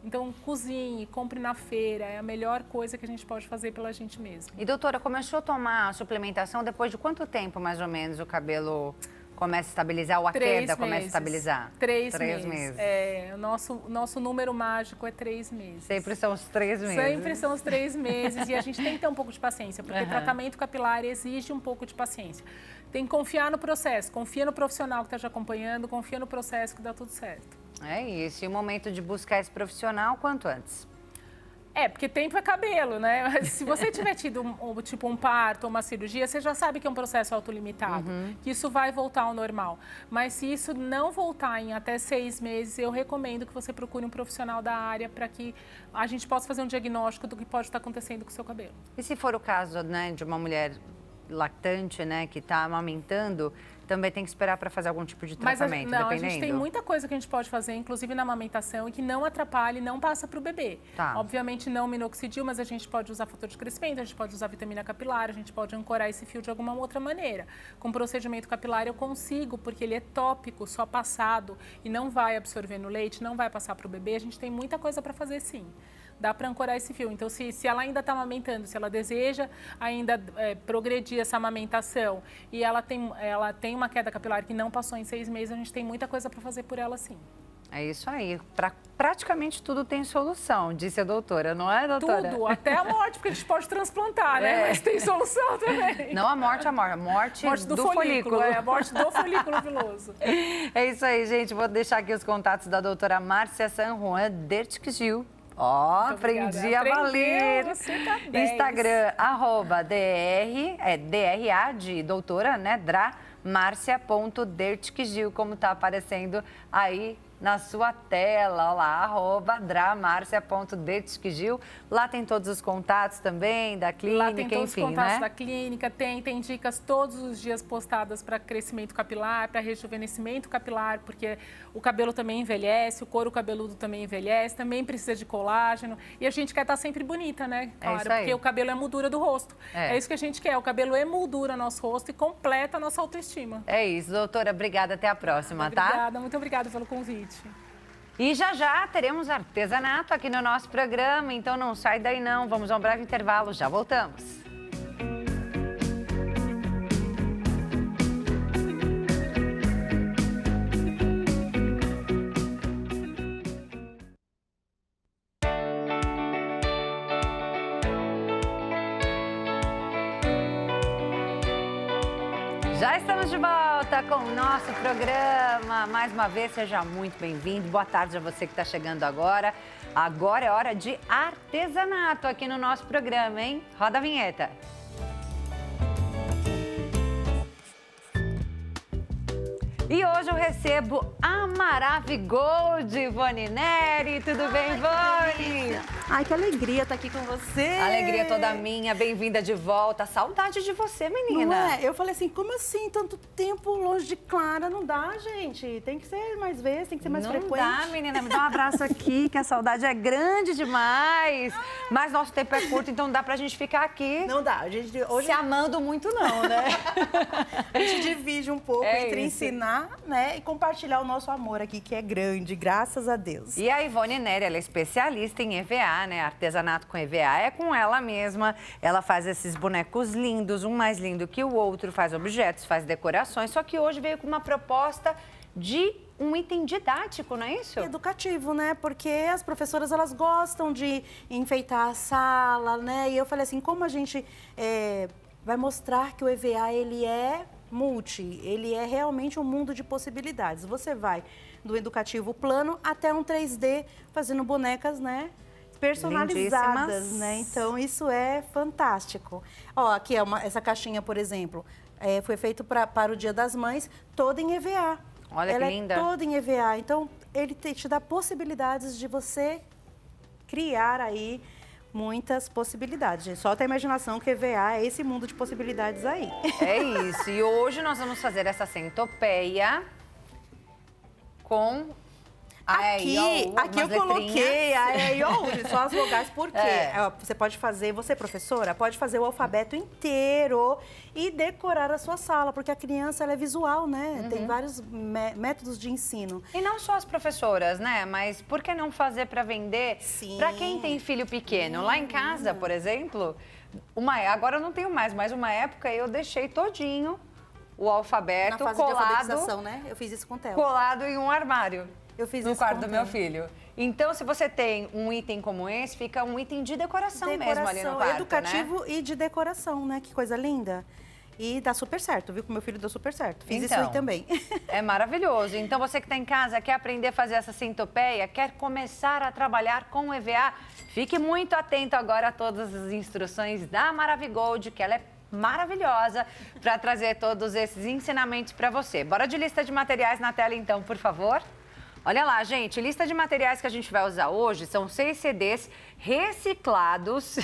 Então, cozinhe, compre na feira, é a melhor coisa que a gente pode fazer pela gente mesmo. E, doutora, começou a tomar a suplementação depois de quanto tempo, mais ou menos, o cabelo começa a estabilizar ou a queda começa a estabilizar? 3 meses. O nosso número mágico é 3 meses. Sempre são os 3 meses. Sempre são os 3 meses e a gente tem que ter um pouco de paciência, porque tratamento capilar exige um pouco de paciência. Tem que confiar no processo, confia no profissional que está te acompanhando, confia no processo que dá tudo certo. É isso. E o momento de buscar esse profissional, quanto antes? Porque tempo é cabelo, né? Mas se você tiver tido um parto ou uma cirurgia, você já sabe que é um processo autolimitado, que isso vai voltar ao normal. Mas se isso não voltar em até 6 meses, eu recomendo que você procure um profissional da área para que a gente possa fazer um diagnóstico do que pode estar acontecendo com o seu cabelo. E se for o caso, né, de uma mulher lactante, né, que está amamentando, também tem que esperar para fazer algum tipo de tratamento, Não, dependendo? a gente tem muita coisa que a gente pode fazer, inclusive na amamentação, e que não atrapalhe, não passa para o bebê. Tá. Obviamente não minoxidil, mas a gente pode usar fator de crescimento, a gente pode usar vitamina capilar, a gente pode ancorar esse fio de alguma outra maneira. Com procedimento capilar eu consigo, porque ele é tópico, só passado, e não vai absorver no leite, não vai passar para o bebê, a gente tem muita coisa para fazer sim. Dá para ancorar esse fio. Então, se ela ainda está amamentando, se ela deseja ainda progredir essa amamentação e ela tem uma queda capilar que não passou em 6 meses, a gente tem muita coisa para fazer por ela sim. É isso aí. Praticamente tudo tem solução, disse a doutora, não é, doutora? Tudo, até a morte, porque a gente pode transplantar, né? Mas tem solução também. Não a morte, a morte do folículo. A morte do folículo piloso. É isso aí, gente. Vou deixar aqui os contatos da doutora Márcia San Juan Dertquigil. Aprendi a valer. Você tá bem. Instagram, @dra de doutora, né? Marcia.dertquigil, como tá aparecendo aí na sua tela, olha lá, @dramarcia.dertquigil. Lá tem todos os contatos também da clínica, lá tem todos enfim, os contatos né? da clínica, tem dicas todos os dias postadas para crescimento capilar, para rejuvenescimento capilar, porque o cabelo também envelhece, o couro cabeludo também envelhece, também precisa de colágeno. E a gente quer estar sempre bonita, né? Claro, isso aí. porque o cabelo é a moldura do rosto. É isso que a gente quer, o cabelo emoldura nosso rosto e completa a nossa autoestima. É isso, doutora. Obrigada, até a próxima, tá? Obrigada, muito obrigada pelo convite. E já teremos artesanato aqui no nosso programa, então não sai daí não. Vamos a um breve intervalo, já voltamos. Já estamos de volta com o nosso programa. Mais uma vez, seja muito bem-vindo. Boa tarde a você que está chegando agora. Agora é hora de artesanato aqui no nosso programa, hein? Roda a vinheta. E hoje eu recebo a Maravigold, Ivone Neri. Tudo bem, Ivone? Ai, que alegria estar aqui com você. Alegria toda minha, bem-vinda de volta. Saudade de você, menina. Não é? Eu falei assim, como assim? Tanto tempo longe de Clara, não dá, gente. Tem que ser mais vezes, tem que ser mais frequente. Não dá, menina. Me dá um abraço aqui, que a saudade é grande demais. Mas nosso tempo é curto, então não dá pra gente ficar aqui. Não dá. A gente hoje se amando muito não, né? a gente divide um pouco entre isso. ensinar, né, e compartilhar o nosso amor aqui, que é grande, graças a Deus. E a Ivone Neri, ela é especialista em EVA, né? Artesanato com EVA é com ela mesma. Ela faz esses bonecos lindos, um mais lindo que o outro, faz objetos, faz decorações. Só que hoje veio com uma proposta de um item didático, não é isso? Educativo, né? Porque as professoras, elas gostam de enfeitar a sala, né? E eu falei assim, como a gente vai mostrar que o EVA, ele é ele é realmente um mundo de possibilidades. Você vai do educativo plano até um 3D, fazendo bonecas, né? Personalizadas, né? Então, isso é fantástico. Ó, aqui essa caixinha, por exemplo, foi feito para o Dia das Mães, toda em EVA. Olha que linda. Ela é toda em EVA. Então, ele te dá possibilidades de você criar aí muitas possibilidades, gente. Solta a imaginação que EVA é esse mundo de possibilidades aí. É isso. E hoje nós vamos fazer essa centopeia com aqui eu coloquei a E, O, U, só as vogais, por quê? Você pode fazer, você professora, pode fazer o alfabeto inteiro e decorar a sua sala, porque a criança ela é visual, né? Tem vários métodos de ensino. E não só as professoras, né? Mas por que não fazer para vender? Sim. Para quem tem filho pequeno. Lá em casa, por exemplo, agora eu não tenho mais, mas uma época eu deixei todinho o alfabeto Na fase de alfabetização, né? Eu fiz isso com o Theo. Colado em um armário. Eu fiz no isso quarto com do o meu Theo. filho. Então, se você tem um item como esse, fica um item de decoração mesmo ali no quarto, educativo, né? E de decoração, né? Que coisa linda. E dá super certo, viu? Que o meu filho deu super certo. Fiz isso aí também. É maravilhoso. Então, você que está em casa, quer aprender a fazer essa centopeia, quer começar a trabalhar com o EVA, fique muito atento agora a todas as instruções da Maravigold, que ela é maravilhosa para trazer todos esses ensinamentos para você. Bora de lista de materiais na tela, então, por favor. Olha lá, gente, lista de materiais que a gente vai usar hoje são 6 CDs reciclados,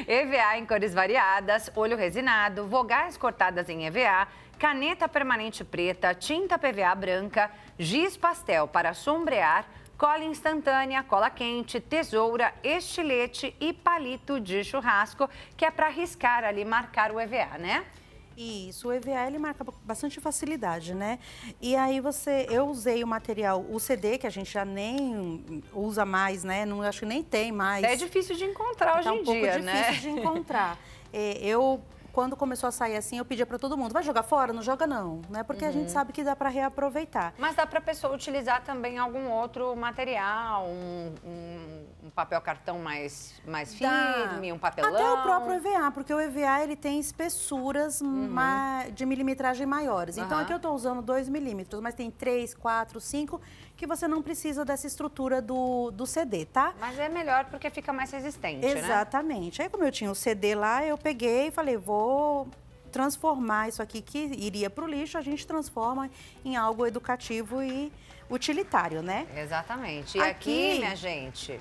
EVA em cores variadas, olho resinado, vogais cortadas em EVA, caneta permanente preta, tinta PVA branca, giz pastel para sombrear, cola instantânea, cola quente, tesoura, estilete e palito de churrasco, que é para riscar ali, marcar o EVA, né? Isso, o EVA ele marca bastante facilidade, né? E aí eu usei o material, o CD, que a gente já nem usa mais, né? Não, acho que nem tem mais. É difícil de encontrar hoje em dia, né? É um pouco difícil de encontrar. Quando começou a sair assim, eu pedia para todo mundo, vai jogar fora? Não joga não, né? Porque a gente sabe que dá para reaproveitar. Mas dá para a pessoa utilizar também algum outro material, um papel cartão mais firme, um papelão? Até o próprio EVA, porque o EVA ele tem espessuras de milimetragem maiores. Então aqui eu estou usando 2 milímetros, mas tem 3, 4, 5, que você não precisa dessa estrutura do CD, tá? Mas é melhor porque fica mais resistente, né? Exatamente. Aí como eu tinha o CD lá, eu peguei e falei, vou transformar isso aqui que iria para o lixo, a gente transforma em algo educativo e utilitário, né? Exatamente. E aqui, minha gente,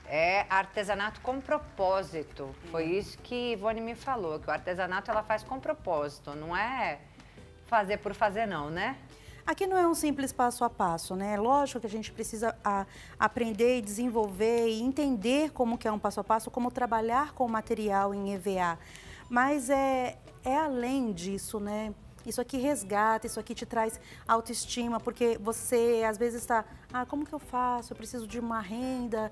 é artesanato com propósito. Foi isso que Ivone me falou, que o artesanato ela faz com propósito, não é fazer por fazer não, né? Aqui não é um simples passo a passo, né? Lógico que a gente precisa aprender e desenvolver e entender como que é um passo a passo, como trabalhar com o material em EVA. Mas é além disso, né? Isso aqui resgata, isso aqui te traz autoestima, porque você às vezes está, como que eu faço? Eu preciso de uma renda.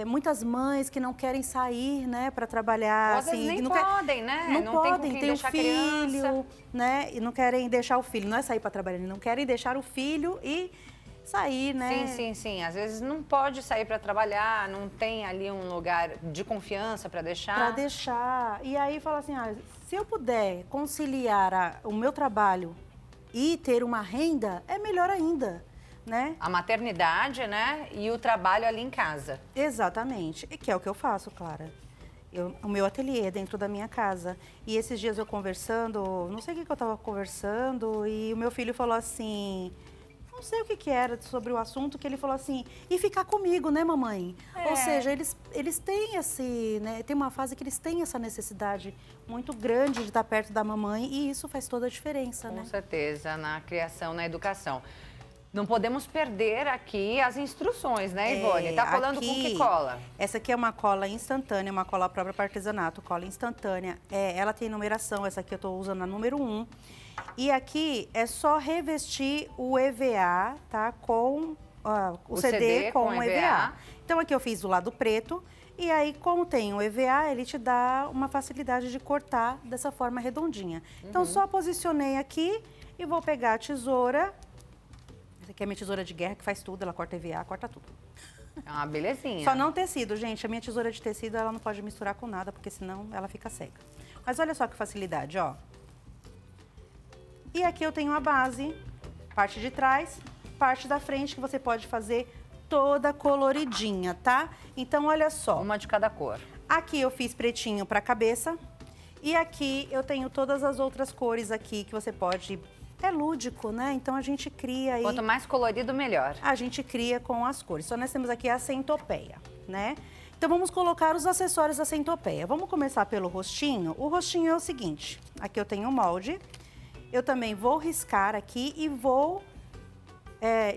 Muitas mães que não querem sair, né, para trabalhar. Às vezes nem podem, né? Não podem, tem tem um filho, né? E não querem deixar o filho. Não é sair para trabalhar, não querem deixar o filho e sair, né? Sim. Às vezes não pode sair para trabalhar, não tem ali um lugar de confiança para deixar. Para deixar. E aí fala assim, se eu puder conciliar o meu trabalho e ter uma renda, é melhor ainda, né? A maternidade, né? E o trabalho ali em casa. Exatamente. E que é o que eu faço, Clara. O meu ateliê dentro da minha casa. E esses dias eu conversando, não sei o que eu estava conversando, e o meu filho falou assim... Não sei o que era sobre o assunto, que ele falou assim, e ficar comigo, né, mamãe? Ou seja, eles têm né, tem uma fase que eles têm essa necessidade muito grande de estar perto da mamãe e isso faz toda a diferença, né? Com certeza, na criação, na educação. Não podemos perder aqui as instruções, né, Ivone? Tá colando com que cola? Essa aqui é uma cola instantânea, uma cola própria para artesanato, cola instantânea. Ela tem numeração, essa aqui eu estou usando a número 1. E aqui é só revestir o EVA, tá? Com o CD com o EVA. Então aqui eu fiz do lado preto. E aí, como tem o EVA, ele te dá uma facilidade de cortar dessa forma redondinha. Então, só posicionei aqui e vou pegar a tesoura. Essa aqui é a minha tesoura de guerra, que faz tudo. Ela corta EVA, corta tudo. É uma belezinha. Só não tecido, gente. A minha tesoura de tecido, ela não pode misturar com nada, porque senão ela fica seca. Mas olha só que facilidade, ó. E aqui eu tenho a base, parte de trás, parte da frente, que você pode fazer toda coloridinha, tá? Então, olha só. Uma de cada cor. Aqui eu fiz pretinho pra cabeça. E aqui eu tenho todas as outras cores aqui que você pode... É lúdico, né? Então a gente cria aí... Quanto mais colorido, melhor. A gente cria com as cores. Então nós temos aqui a centopeia, né? Então vamos colocar os acessórios da centopeia. Vamos começar pelo rostinho. O rostinho é o seguinte. Aqui eu tenho o molde. Eu também vou riscar aqui e vou...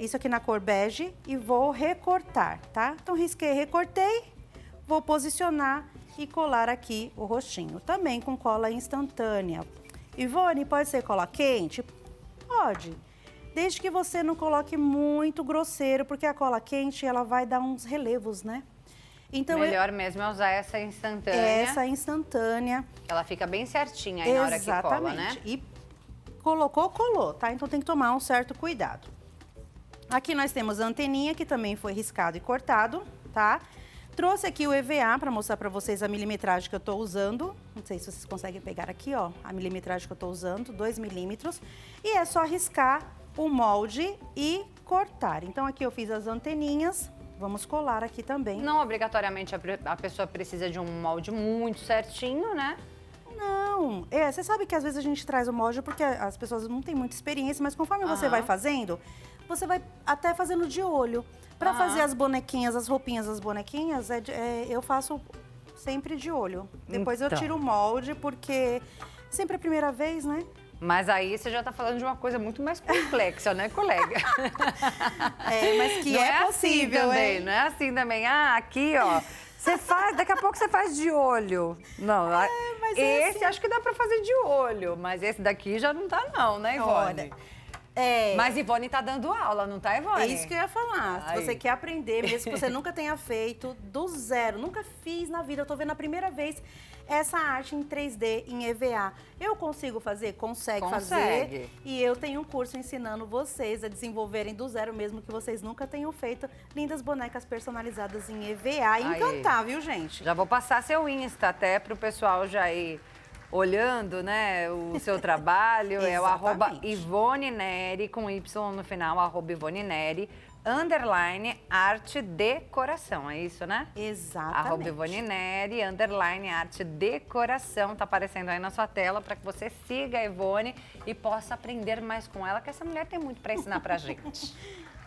isso aqui na cor bege. E vou recortar, tá? Então risquei, recortei. Vou posicionar e colar aqui o rostinho. Também com cola instantânea. Ivone, pode ser cola quente? Pode. Desde que você não coloque muito grosseiro, porque a cola quente, ela vai dar uns relevos, né? Então, melhor mesmo é usar essa instantânea. Essa instantânea. Ela fica bem certinha aí na hora que cola, né? E colocou, colou, tá? Então tem que tomar um certo cuidado. Aqui nós temos a anteninha, que também foi riscado e cortado, tá? Trouxe aqui o EVA para mostrar para vocês a milimetragem que eu estou usando. Não sei se vocês conseguem pegar aqui, ó, a milimetragem que eu estou usando, 2 milímetros. E é só riscar o molde e cortar. Então aqui eu fiz as anteninhas, vamos colar aqui também. Não obrigatoriamente a pessoa precisa de um molde muito certinho, né? Não, você sabe que às vezes a gente traz o molde porque as pessoas não têm muita experiência, mas conforme você vai fazendo, você vai até fazendo de olho. Pra fazer as bonequinhas, as roupinhas das bonequinhas, eu faço sempre de olho. Depois eu tiro o molde, porque sempre é a primeira vez, né? Mas aí você já tá falando de uma coisa muito mais complexa, né, colega? Mas que não é possível, assim também, não é assim também. Ah, aqui, ó, você faz, daqui a pouco você faz de olho. Não, mas esse assim... acho que dá pra fazer de olho, mas esse daqui já não tá não, né, Ivone? Olha, mas Ivone tá dando aula, não tá, Ivone? É isso que eu ia falar. Ai. Se você quer aprender, mesmo que você nunca tenha feito, do zero, nunca fiz na vida, eu tô vendo a primeira vez essa arte em 3D, em EVA. Eu consigo fazer? Consegue fazer. E eu tenho um curso ensinando vocês a desenvolverem do zero, mesmo que vocês nunca tenham feito, lindas bonecas personalizadas em EVA. Encantar, viu, gente? Já vou passar seu Insta até pro pessoal já ir olhando, né, o seu trabalho. É o @Ivone Neri, com Y no final, @Ivone Neri, _ arte decoração, é isso, né? Exatamente. @Ivone Neri, _ arte decoração, tá aparecendo aí na sua tela para que você siga a Ivone e possa aprender mais com ela, que essa mulher tem muito para ensinar pra gente.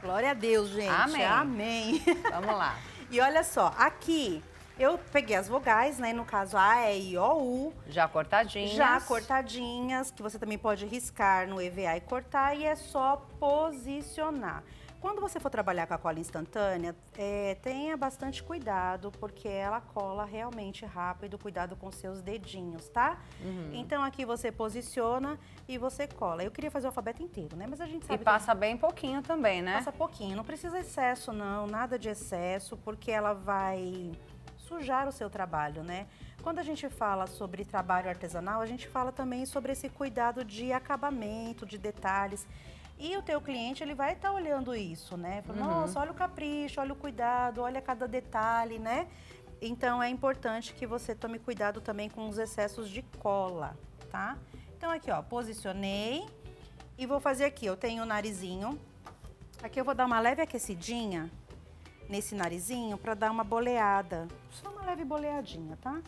Glória a Deus, gente. Amém. Amém. Vamos lá. E olha só, aqui eu peguei as vogais, né? No caso, A, E, I, O, U. Já cortadinhas. Já cortadinhas, que você também pode riscar no EVA e cortar, e é só posicionar. Quando você for trabalhar com a cola instantânea, tenha bastante cuidado, porque ela cola realmente rápido, cuidado com seus dedinhos, tá? Então aqui você posiciona e você cola. Eu queria fazer o alfabeto inteiro, né? Mas a gente sabe E passa bem pouquinho também, né? Passa pouquinho, não precisa excesso não, nada de excesso, porque ela vai sujar o seu trabalho, né? Quando a gente fala sobre trabalho artesanal, a gente fala também sobre esse cuidado de acabamento, de detalhes. E o teu cliente, ele vai estar olhando isso, né? Fala, nossa, olha o capricho, olha o cuidado, olha cada detalhe, né? Então, é importante que você tome cuidado também com os excessos de cola, tá? Então, aqui, ó, posicionei e vou fazer aqui. Eu tenho o narizinho. Aqui eu vou dar uma leve aquecidinha nesse narizinho para dar uma boleada. Só uma leve boleadinha, tá?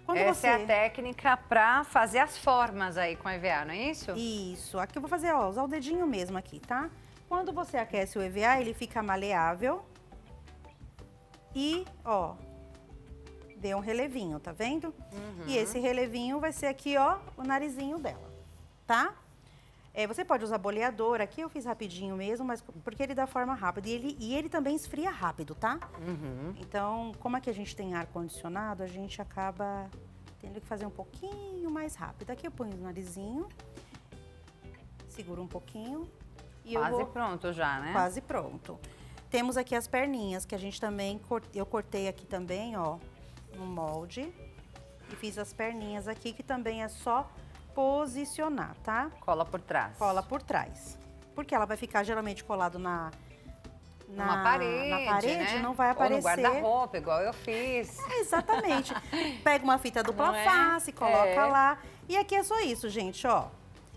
Quando Essa é a técnica para fazer as formas aí com EVA, não é isso? Isso. Aqui eu vou fazer, ó, usar o dedinho mesmo aqui, tá? Quando você aquece o EVA, ele fica maleável. E, ó, deu um relevinho, tá vendo? E esse relevinho vai ser aqui, ó, o narizinho dela, tá? Você pode usar boleador, aqui eu fiz rapidinho mesmo, mas porque ele dá forma rápida. E ele também esfria rápido, tá? Então, como aqui a gente tem ar-condicionado, a gente acaba tendo que fazer um pouquinho mais rápido. Aqui eu ponho o narizinho, seguro um pouquinho e Quase pronto já, né? Quase pronto. Temos aqui as perninhas, que a gente também, eu cortei aqui também, ó, no molde. E fiz as perninhas aqui, que também é só posicionar, tá? Cola por trás. Cola por trás. Porque ela vai ficar geralmente colado na na parede, né? Não vai aparecer. Ou no guarda-roupa, igual eu fiz. Exatamente. Pega uma fita dupla face, coloca lá. E aqui é só isso, gente, ó.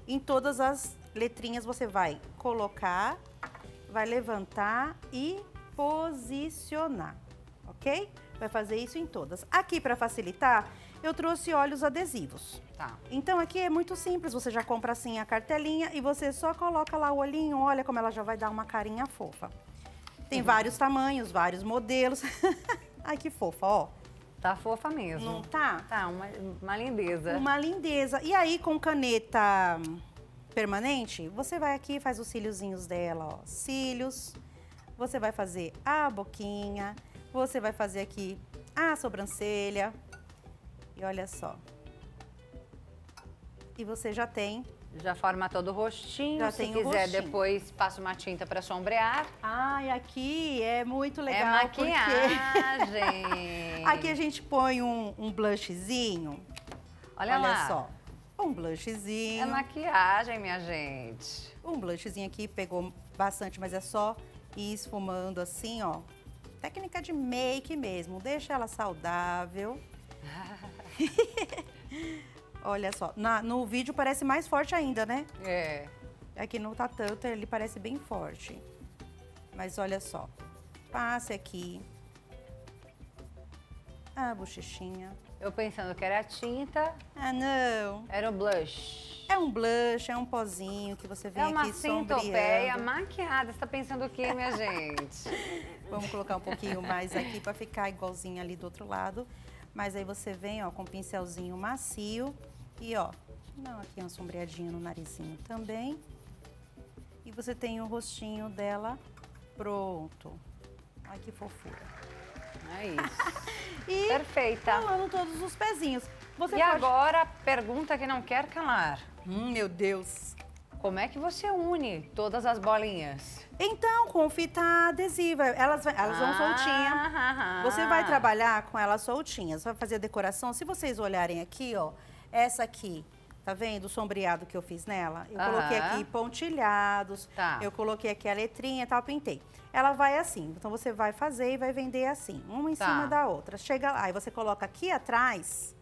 Em todas as letrinhas você vai colocar, vai levantar e posicionar, ok? Vai fazer isso em todas. Aqui, para facilitar, eu trouxe olhos adesivos. Tá. Então, aqui é muito simples. Você já compra assim a cartelinha e você só coloca lá o olhinho. Olha como ela já vai dar uma carinha fofa. Tem vários tamanhos, vários modelos. Ai, que fofa, ó. Tá fofa mesmo. Não tá? Tá, uma lindeza. Uma lindeza. E aí, com caneta permanente, você vai aqui e faz os cíliozinhos dela, ó. Cílios. Você vai fazer a boquinha. Você vai fazer aqui a sobrancelha. E olha só. E você já tem. Já forma todo o rostinho. Já Se tem o quiser, rostinho. depois passa uma tinta para sombrear. Ai, aqui é muito legal. É maquiagem. Porque aqui a gente põe um blushzinho. Olha lá. Só. Um blushzinho. É maquiagem, minha gente. Um blushzinho aqui, pegou bastante, mas é só ir esfumando assim, ó. Técnica de make mesmo. Deixa ela saudável. Olha só, no vídeo parece mais forte ainda, né? É. Aqui não tá tanto, ele parece bem forte. Mas olha só, passe aqui a bochechinha. Eu pensando que era tinta, Ah, não. era o blush. É um blush, é um pozinho que você vem É uma aqui centopeia sombreando. maquiada. Você tá pensando o quê, minha gente? Vamos colocar um pouquinho mais aqui pra ficar igualzinho ali do outro lado. Mas aí você vem, ó, com um pincelzinho macio e, ó, não, aqui uma sombreadinha no narizinho também. E você tem o rostinho dela pronto. Ai, que fofura. É isso. E Perfeita. falando todos os pezinhos. Você E agora, a pergunta que não quer calar. Meu Deus. Como é que você une todas as bolinhas? Então, com fita adesiva, elas vão soltinha. Você vai trabalhar com elas soltinhas, vai fazer a decoração. Se vocês olharem aqui, ó, essa aqui, tá vendo o sombreado que eu fiz nela? Eu coloquei aqui pontilhados, Tá. eu coloquei aqui a letrinha e tal, pintei. Ela vai assim, então você vai fazer e vai vender assim, uma em Tá. cima da outra. Chega lá, aí você coloca aqui atrás,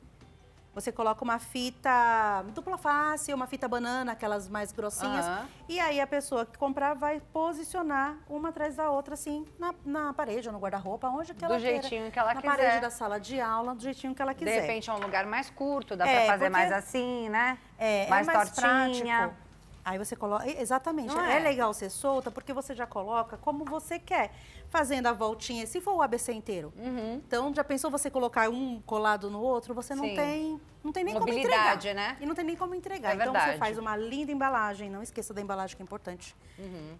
você coloca uma fita dupla face, uma fita banana, aquelas mais grossinhas. E aí a pessoa que comprar vai posicionar uma atrás da outra, assim, na parede ou no guarda-roupa, onde que ela Do queira. jeitinho que ela na quiser. parede da sala de aula, do jeitinho que ela De quiser. repente é um lugar mais curto, dá É, pra fazer porque- mais assim, né? É mais mais tortinha. prático. Aí você coloca, exatamente, Não é é? legal ser solta porque você já coloca como você quer, fazendo a voltinha, se for o ABC inteiro. Então, já pensou você colocar um colado no outro, você não Sim. tem nem como Mobilidade, entregar. né? E não tem nem como entregar. É Então, verdade. você faz uma linda embalagem, não esqueça da embalagem que é importante.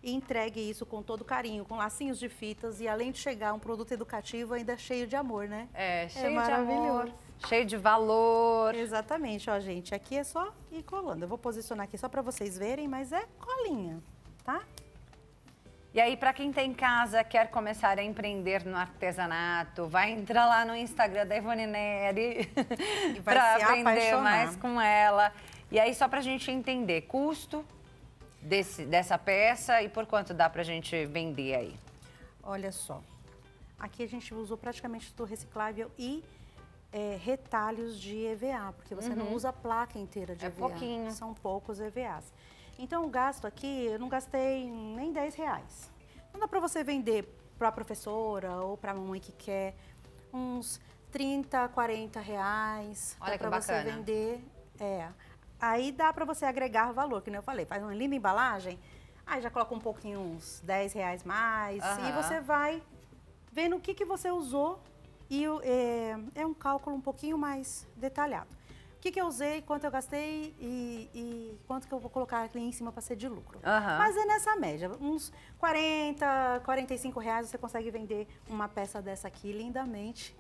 E entregue isso com todo carinho, com lacinhos de fitas e além de chegar um produto educativo, ainda cheio de amor, né? É, cheio de maravilhoso. amor, cheio de valor. Exatamente, ó, gente. Aqui é só ir colando. Eu vou posicionar aqui só pra vocês verem, mas é colinha, tá? E aí, para quem tem em casa, quer começar a empreender no artesanato, vai entrar lá no Instagram da Ivone Neri vai para se aprender apaixonar. mais com ela. E aí, só para a gente entender, custo dessa peça e por quanto dá para a gente vender aí? Olha só. Aqui a gente usou praticamente tudo reciclável e retalhos de EVA, porque você não usa a placa inteira de É EVA. pouquinho. São poucos EVAs. Então, o gasto aqui, eu não gastei nem R$10. Não dá para você vender para a professora ou para a mamãe que quer uns R$30, R$40. Olha dá que para você bacana. vender. Aí dá para você agregar valor, que nem eu falei, faz uma linda embalagem, aí já coloca um pouquinho, uns R$10 mais, e você vai vendo o que você usou e é um cálculo um pouquinho mais detalhado. O que eu usei, quanto eu gastei e quanto que eu vou colocar aqui em cima para ser de lucro. Mas é nessa média, uns R$40, R$45 você consegue vender uma peça dessa aqui lindamente.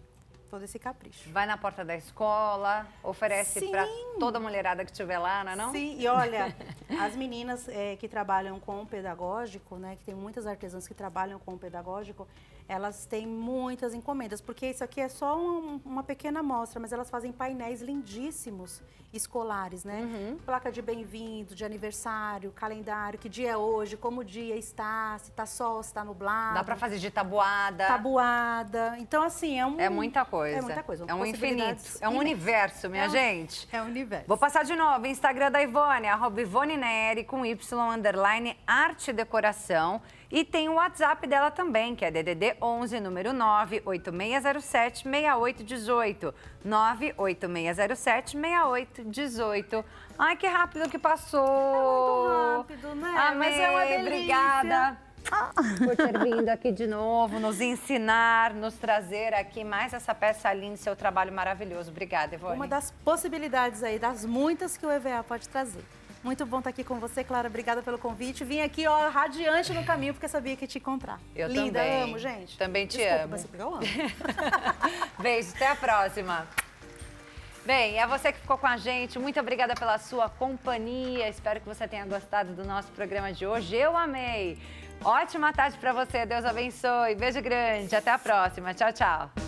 todo esse capricho. Vai na porta da escola, oferece Sim. para toda mulherada que estiver lá, não é não? Sim, e olha, as meninas que trabalham com o pedagógico, né, que tem muitas artesãs que trabalham com o pedagógico, elas têm muitas encomendas, porque isso aqui é só uma pequena amostra, mas elas fazem painéis lindíssimos escolares, né? Placa de bem-vindo, de aniversário, calendário, que dia é hoje, como o dia está, se está sol, se está nublado. Dá para fazer de tabuada. Tabuada. Então, assim, É muita coisa. É muita coisa. É um infinito. Possibilidades É um imensas. universo, minha gente. É um universo. Vou passar de novo. Instagram da Ivone, @IvoneNeri, com Y, arte e decoração. E tem o WhatsApp dela também, que é DDD 11, número 98607-6818. 98607-6818. Ai, que rápido que passou. É muito rápido, né? Amei, Mas é uma delícia. Obrigada por ter vindo aqui de novo, nos ensinar, nos trazer aqui mais essa peça linda, seu trabalho maravilhoso. Obrigada, Ivone. Uma das possibilidades aí, das muitas que o EVA pode trazer. Muito bom estar aqui com você, Clara. Obrigada pelo convite. Vim aqui, ó, radiante no caminho, porque sabia que ia te encontrar. Eu Linda, também. amo, gente. Também te Desculpa, amo. mas eu amo. Beijo, até a próxima. Bem, é você que ficou com a gente. Muito obrigada pela sua companhia. Espero que você tenha gostado do nosso programa de hoje. Eu amei. Ótima tarde para você. Deus abençoe. Beijo grande. Até a próxima. Tchau, tchau.